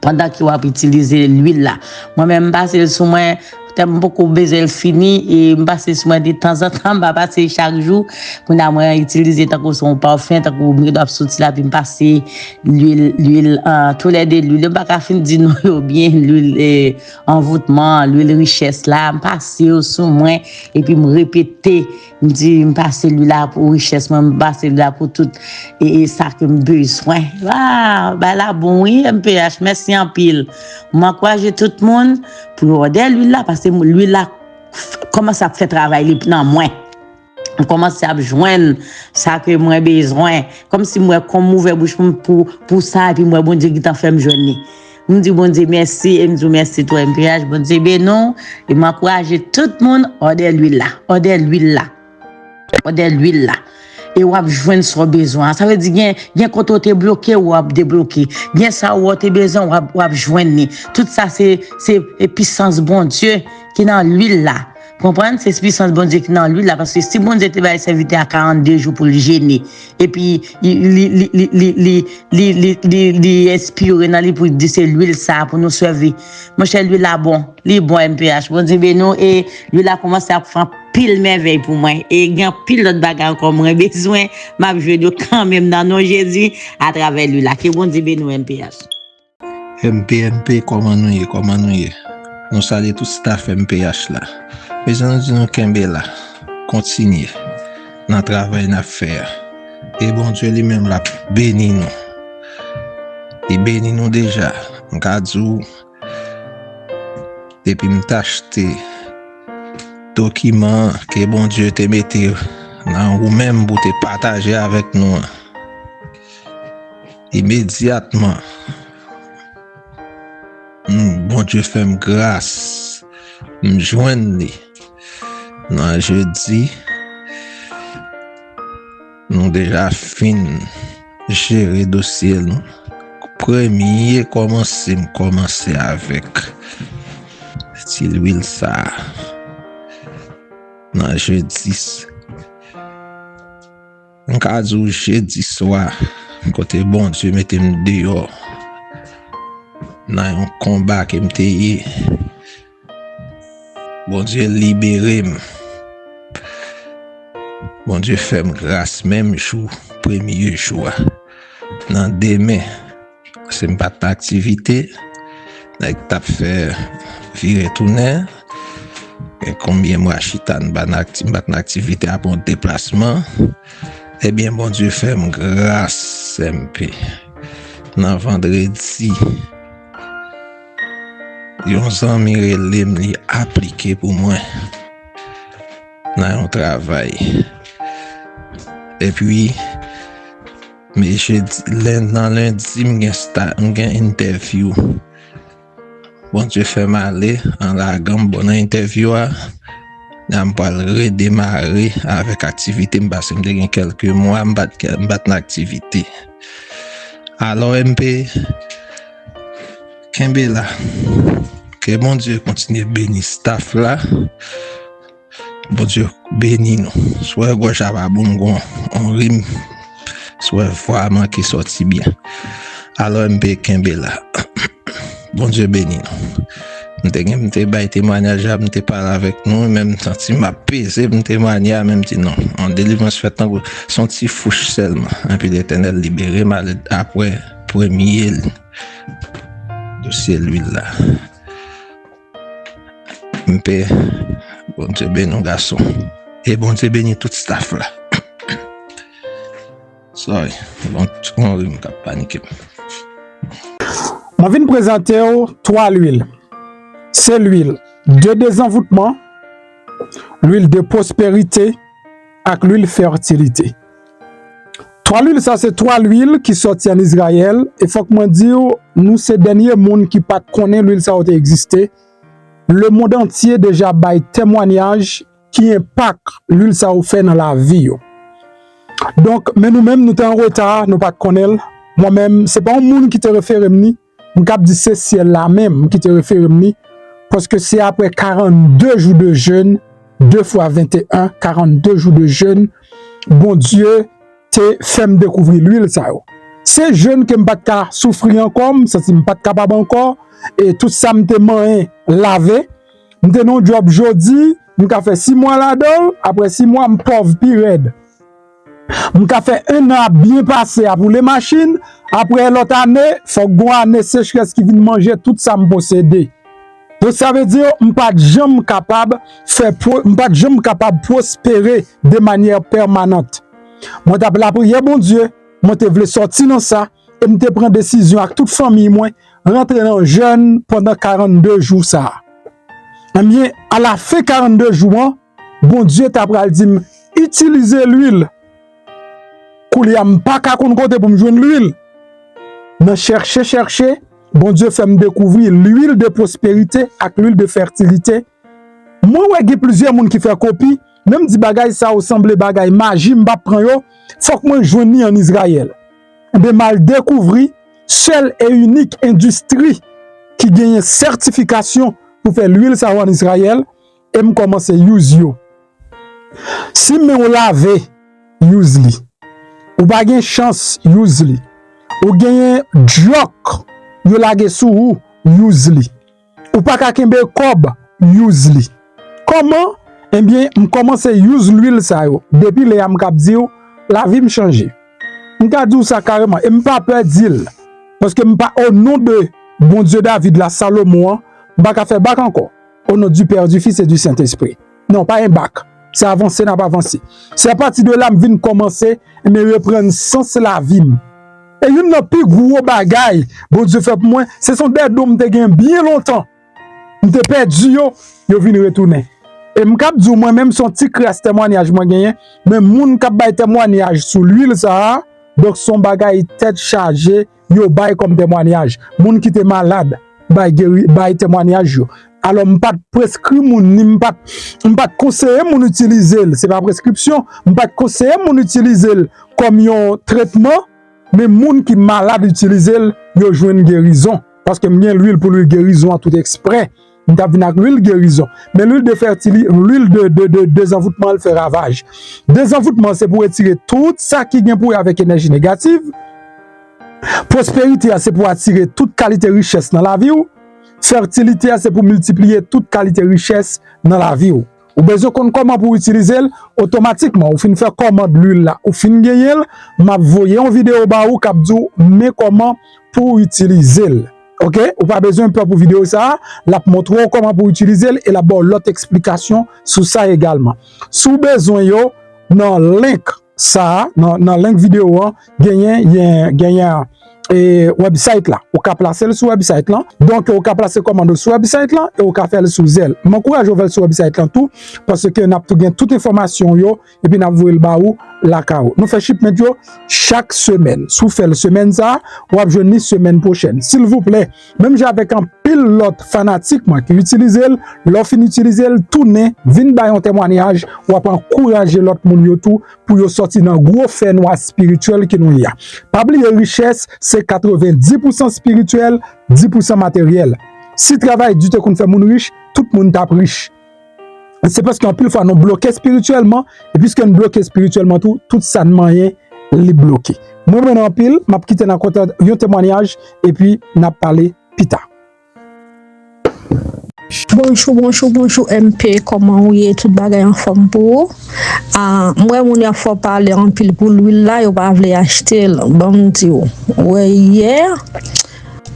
pendant qu'il va utiliser l'huile là moi même passer sur moi t'aime beaucoup baiser le fini et me passer sur moi de temps en temps me passer chaque jour qu'on a moi utiliser tant que son parfum tant que me doit sortir là puis me passer l'huile tous les deux l'huile pas qu'à fin dire non bien l'huile envoûtement l'huile richesse là me passer sur moi et puis me répéter me dit me passer l'huile là pour richesse me passer là pour tout et ça que me besoin waouh ben là bon oui MPH merci en pile m'encourager tout le monde pour order l'huile là parce que l'huile là commence à faire travail dans moi on commence à joindre ça que moi besoin comme si moi comme ouvert bouche pour ça et puis moi bon Dieu qui t'en fait me joindre me dit bon Dieu merci et me dit merci toi MPH bon Dieu ben non et m'encourager tout le monde order l'huile là et ou ap joindre son besoin. Ça veut dire gen quand t'es bloqué ou ap débloqué. Gen ça ou t'es besoin ou ap joindre. Tout ça c'est puissance bon Dieu qui dans l'huile là. Comprendre c'est puissance bon Dieu qui dans l'huile là parce que si bon Dieu te va servir à 42 jours pour le gêner et puis il inspire dans lui pour dire c'est l'huile ça pour nous servir. Mon cher l'huile là bon MPH bon Dieu nous et l'huile là commence à faire pile merveille pour moi et grand pile d'autres bagages comme moi besoin m'a jouer de quand même dans nos Jésus à travers l'huile là que bon Dieu nous MPH. MP comment nous nous saluons tout staff MPH là. Mais nous disons Kembe là, continuez dans le travail à faire. Et bon Dieu lui-même l'a béni nous. Il bénit nous déjà. M'kadou depuis m'acheter document que bon Dieu te mette dans ou même pour te partager avec nous. Immédiatement. Bon Dieu fait grâce. M'joindre non jeudi nous déjà fin gérer dossier nous. Premier commencer avec si l'huile ça non jeudi en cas où jeudi soir côté bon Dieu mettez me dehors dans un combat qui m'était bon Dieu libéré. Bon Dieu fait grâce même jour, premier jour. Dans demain, c'est pas d'activité. T'as fait virer tourner. Et combien moi chitan ban activité à bon déplacement. Eh bien bon Dieu fait grâce MP. Dans vendredi yon zami relem li appliqué pour moi dans un travail. Et puis mais dans lundi m'gen interview. Bon Dieu fait m'aller en la gamme bonne interview on va redémarrer avec activité m'passe m'gen quelques mois m'bat l'activité. Alors MP Kembe là. Que bon Dieu continue de bénir staff là. Bon Dieu bénis nous. Soit gauche à bon on rime. Soit vraiment qui sorti bien. Alors MP Kembe là. Bon Dieu bénis nous. M'te bail témoignage, m'te parler avec nous, même senti m'a pesé m'te témoigner même dit non. En délivrance fait son petit fouche seulement. Et puis l'Éternel libéré mal après premier dossier l'huile là. M'pé bon Dieu béni nos garçons et bon Dieu béni tout staff là. Sorry, bon on m'ka paniquer. Je viens présenter trois huiles. C'est l'huile de désenvoûtement, l'huile de prospérité et l'huile fertilité. Trois huiles, ça c'est trois huiles qui sortent en Israël. Et faut que moi dire, nous ces derniers monde qui pas connaît l'huile ça a existé. Le monde entier déjà bail témoignage qui impacte l'huile ça a fait dans la vie. Donc, mais nous-mêmes nous sommes en retard, nous pas connaître. Moi-même, c'est pas un monde qui te réfère ni, on cap dit c'est ciel là même qui te réfère ni parce que c'est après 42 jours de jeûne, 2 fois 21, 42 jours de jeûne, bon Dieu te fait me découvrir l'huile ça. C'est jeune que m'pas ka souffrir encore, ça c'est m'pas capable encore et tout ça m'te moyen laver. M'te non job jodi, m'ka fait 6 mois là-dedans, après 6 mois m'pauvre pi raide. M'ka fait 1 an bien passé pour les machines, après l'autre année, faut gon année sécheresse qui vient manger tout ça m'posséder. Donc ça veut dire m'pas jamais capable m'pas jamais capable prospérer de manière permanente. Moi t'appelle la prière bon Dieu, moi te voulais sortir dans ça et me te prendre décision avec toute famille moi rentrer dans jeûne pendant 42 jours ça. Eh bien à la fin 42 jours, bon Dieu t'a pral dit utiliser l'huile. Kouliam pas ka kon côté pour me joindre l'huile. Me chercher, bon Dieu fait me découvrir l'huile de prospérité avec l'huile de fertilité. Moi ouais, il y a plusieurs monde qui fait copie, même dit bagay ça ressemble bagay magie m'pa prend yo, faut que moi joindre en Israël. Ben mal découvrir seule et unique industrie qui gagne certification pour faire l'huile ça en Israël et me commencer use yo. Si me on lave use li. Ou pas gen chance use li. Ou gagne joke yo lage sou use li. Ou pas ka kembe kob use li. Comment? Eh bien, m commence use l'huile ça yo. Depuis les am k'ap di yo, la vie m changer. M ka di ça carrément et m pas peur dire parce que m pas au nom de bon Dieu David la Salomon, m pas ka faire bac encore. Au nom du Père, du Fils et du Saint-Esprit. Non, pas un bac. C'est avancé, n'a pas avancé. C'est à partir de là, m vinn commencer et me reprendre sens la vie. Et une n'a plus gros bagay, bon Dieu fait pour moi, ce sont des dômes te gen bien longtemps. M te perdu yo vinn retourner. Et m'kap di moi même son petit crasse témoignage moi gagné, mais moun k'ap bay témoignage sur l'huile ça, donc son bagay tête chargée, yo bay comme témoignage. Moun qui te malade, bay témoignage yo. Alors m'pas prescrit moun ni m'pas conseiller moun utiliser, c'est pas prescription, m'pas conseiller moun utiliser comme un traitement, mais moun qui malade utiliser yo joine guérison parce que m'gen l'huile pour lui guérison à tout exprès. Nous avons l'huile guérison. Mais l'huile de fertilité, l'huile de désenvoûtement, elle fait ravage. Désenvoûtement, c'est pour retirer tout ça qui vient pour avec énergie négative. Prospérité, c'est pour attirer toute qualité richesse dans la vie. Fertilité, c'est pour multiplier toute qualité richesse dans la vie. Ou besoin qu'on comment pour utiliser automatiquement. Ou fin faire commande l'huile là. Ou fin gagner, m'a voyé en vidéo ba ou k'ap di mais comment pour utiliser. OK, ou pas besoin pour vidéo ça, la montrer comment pour utiliser et la bonne l'autre explication sur ça également. Sous besoin yo dans link ça, dans link vidéo gagner et website là, ou ka placer sur website là. Donc ou ka placer commande sur website là et ou ka faire sous elle. M'encourage faire sur website là tout parce que n'a tout gain toute information yo et puis n'a voyer le ba ou la cao. Nous fait shipment yo chaque semaine. Sous fait semaine ça, ou ap joindre semaine prochaine. S'il vous plaît, même j'ai avec un pilote fanatique moi qui utilise l'offre utiliser tourner, vinn ba un témoignage ou ap encourager l'autre moun yo tout pour yo sortir dans gros fait noir spirituel qui nous y a. Pas oublier richesse, c'est 90% spirituel, 10% matériel. Si travail du te qu'on fait moun riche, tout moun tap riche. C'est parce qu'en plus fois nous bloquer spirituellement et puisque nous bloquer spirituellement tout ça ne moyen les bloquer. Moi maintenant en pile, m'a quitter dans côté un témoignage et puis n'a parlé pita. Bonjour MP, comment vous êtes tout bagay en forme pour moi mon a faut parler en pile pour l'huile là, yo pas vle acheter bon di ouais hier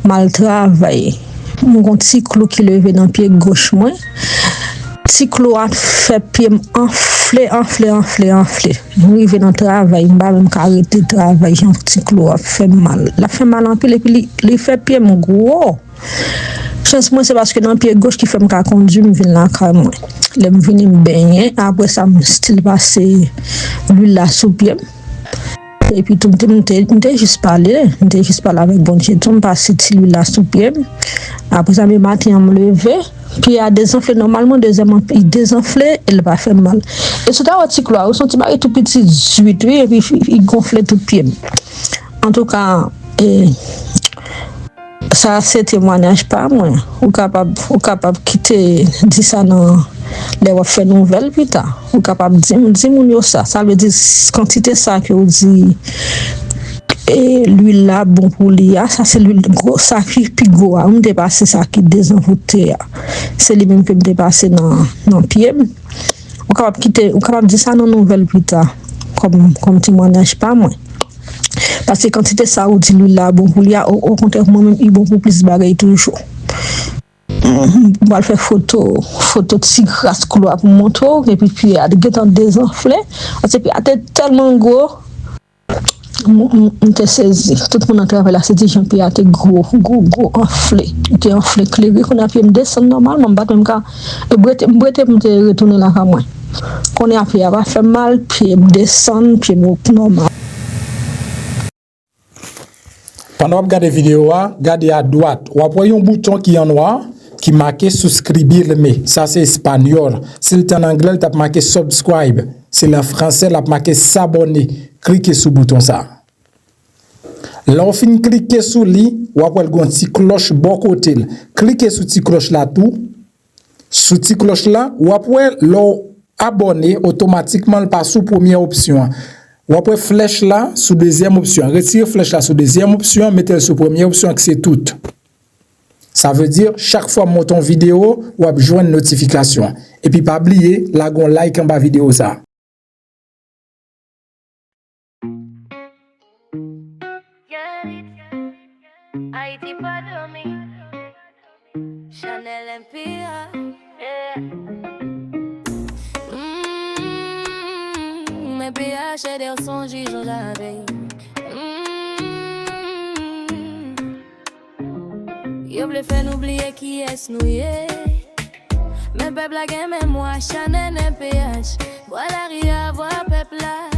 mal travaillé. Mon petit clou qui levé dans pied gauche moi. Petit clou a fait pied enflé. Arrivé dans le travail, je ne peux pas arrêter de travailler. Un petit clou a fait mal. Il a fait mal en pile et puis il fait pied mon gros. Chance moi c'est parce que dans le pied gauche qui fait me conduire, me vient là quand moi. Je viens me baigner, après ça me style passer l'huile là sous pied. Et puis tout me juste parler avec Bondye, tout me passer l'huile là sous pied. Après ça me matin me lever. Puis il a désenflé normalement, deuxièmement, il désenflé, il va faire mal. Et c'est un petit clois, son petit mari tout petit 18 et puis il gonflait tout pied. En tout cas, ça c'est témoignage pas moi. Ou capable quitter dire ça dans les faire nouvelle plus tard. Ou capable dire mon ça veut dire quantité ça que vous dit et l'huile là bon pour lui ça c'est l'huile gros ça qui pigo on dépasse ça qui désenvoûté c'est lui même que me dépasser dans pied on capable quitter on capable dire ça dans nouvelle plus tard comme témoignage pas moi parce que quantité ça ou dit l'huile là bon pour lui au contraire moi même il bon pour plus bagaille toujours on va faire photo de cigasse couloir pour montrer et puis à des temps désenflé parce que tellement gros on te saisi tout le monde travaille là c'est dit Jean-Pierre était gros enflé était enflé clé qu'on a pu me descendre normalement pas même cas et me retourner là quand moi qu'on a fait va faire mal puis me descendre puis normal. Pendant que vous regardez la vidéo, regardez à droite, vous voyez un bouton qui est en noir, qui marqué souscribirme. Ça c'est espagnol. Si le en anglais, tu as marqué subscribe. C'est le français, tu as marqué s'abonner. Cliquez sur le bouton ça. Là, on finit cliquer sur lui, ou après une petite cloche bon côté. Cliquez sur cette cloche là tout. Sous cette cloche là, ou après l'on abonner automatiquement le passe sous première option. Ou après flèche là sous deuxième option. Retirez flèche là sous deuxième option, mettez sur première option que c'est tout. Ça veut dire chaque fois monton vidéo ou ap joindre notification. Et puis pas oublier la gon like en bas vidéo ça. Haiti pas dormi. Chanel MPH. MPH et des sons j'en j'avais. Yo vle fè n'oublier qui est nous yé. Mais peuple la gen mais moi Chanel MPH. Voilà ria voir peuple là.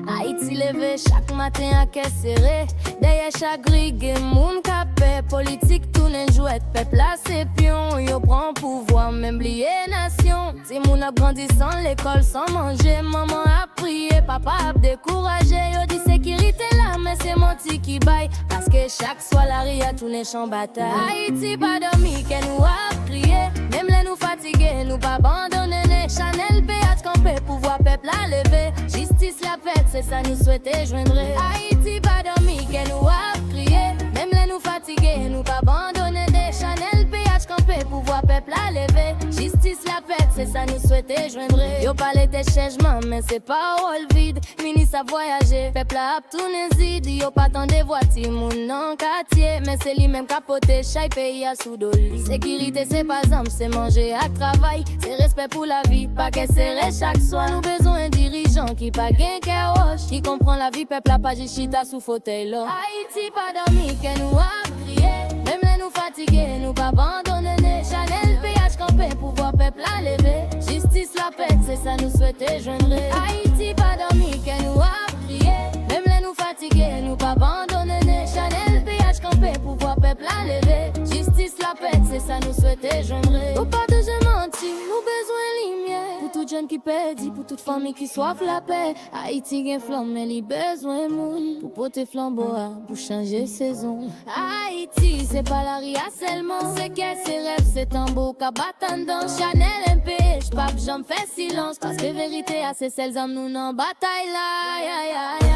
Haïti levé chaque matin à caisse serré. Derrière chaque grille gen moun kapé. Politique tourne jouette. Peuple là c'est pion. Yo prend pouvoir même blier nation. Si moun a grandi sans l'école sans manger. Maman a prié, papa a découragé. Yo dit sécurité là mais c'est menti qui baille. Parce que chaque soir la ria tourne champ bataille. Haïti pas dormi qu'elle nous a crié. Même les nous fatigués nous pas abandonner. Chanel PH campé pouvoir peuple à lever. Justice la fête c'est ça nous souhaiter joindre. Haïti pas dormi qu'elle nous a crié. Même les nous fatigués nous pas abandonner. Chanel PH campé pouvoir peuple à lever. Justice la fête c'est ça nous souhaiter joindre. Yo parle de changement mais c'est pas all vide. Ministre a voyagé, peuple a tourné zide. Yo pas tant de voitures moun nan quartier. Mais c'est lui même capoté, chaque pays a sous doli. Sécurité c'est pas exemple, c'est manger à travail. C'est respect pour la vie, pas qu'elle serré chaque soir. Nous besoin d'un dirigeant qui pas gain roche. Qui comprend la vie, peuple a pas chita sous fauteuil là. Haïti pas dormi, qu'elle nous a crié. Même les nous fatigués, nous pas abandonner. Chanel PH campé, pouvoir peuple à lever. Justice la paix, c'est ça nous souhaiter joindre. Haïti pas dormi, qu'elle nous a crié. Même les nous fatigués, nous pas abandonner. Chanel PH campé, pouvoir peuple à lever. Justice la paix, c'est ça nous souhaiter joindre. Faut pas toujours mentir, nous besoin lumière. Pour tout jeune qui perdit, pour toute famille qui soif la paix. Haïti gen flamme, mais li besoin moun. Pour porter flambeau, pour changer saison. Haïti, c'est pas la ria seulement. C'est qu'elle ses rêves, c'est tambour qu'à battre dans. Chanel MPH, pape, j'en fais silence. Parce que vérité, c'est celles âmes nous n'en bataille là. Ya, ya, ya.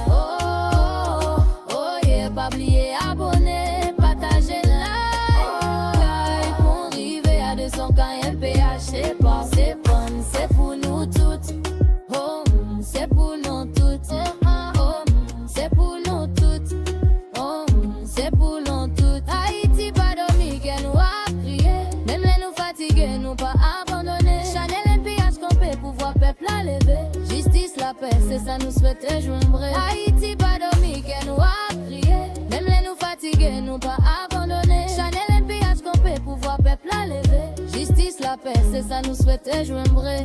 Oh, oh, oh, oh, yeah, pas oublier abonner, partager like. Pour arriver à 200 quand MPH, c'est pas, c'est fun, c'est pour nous toutes. Oh, c'est pour nous toutes. Oh, c'est pour nous toutes. Oh, c'est pour nous toutes. Haïti pas dormi, qu'elle nous a crié. Même les nous fatigués, nous pas abandonner. Chanel MPH campé, pouvoir peuple à lever. Justice la paix, c'est ça nous souhaiter joindre. Haïti pas dormi, qu'elle nous a crié. Même les nous fatigués, nous pas abandonner. Chanel MPH campé, pouvoir peuple à lever. Justice la paix, c'est ça nous souhaiter joindre.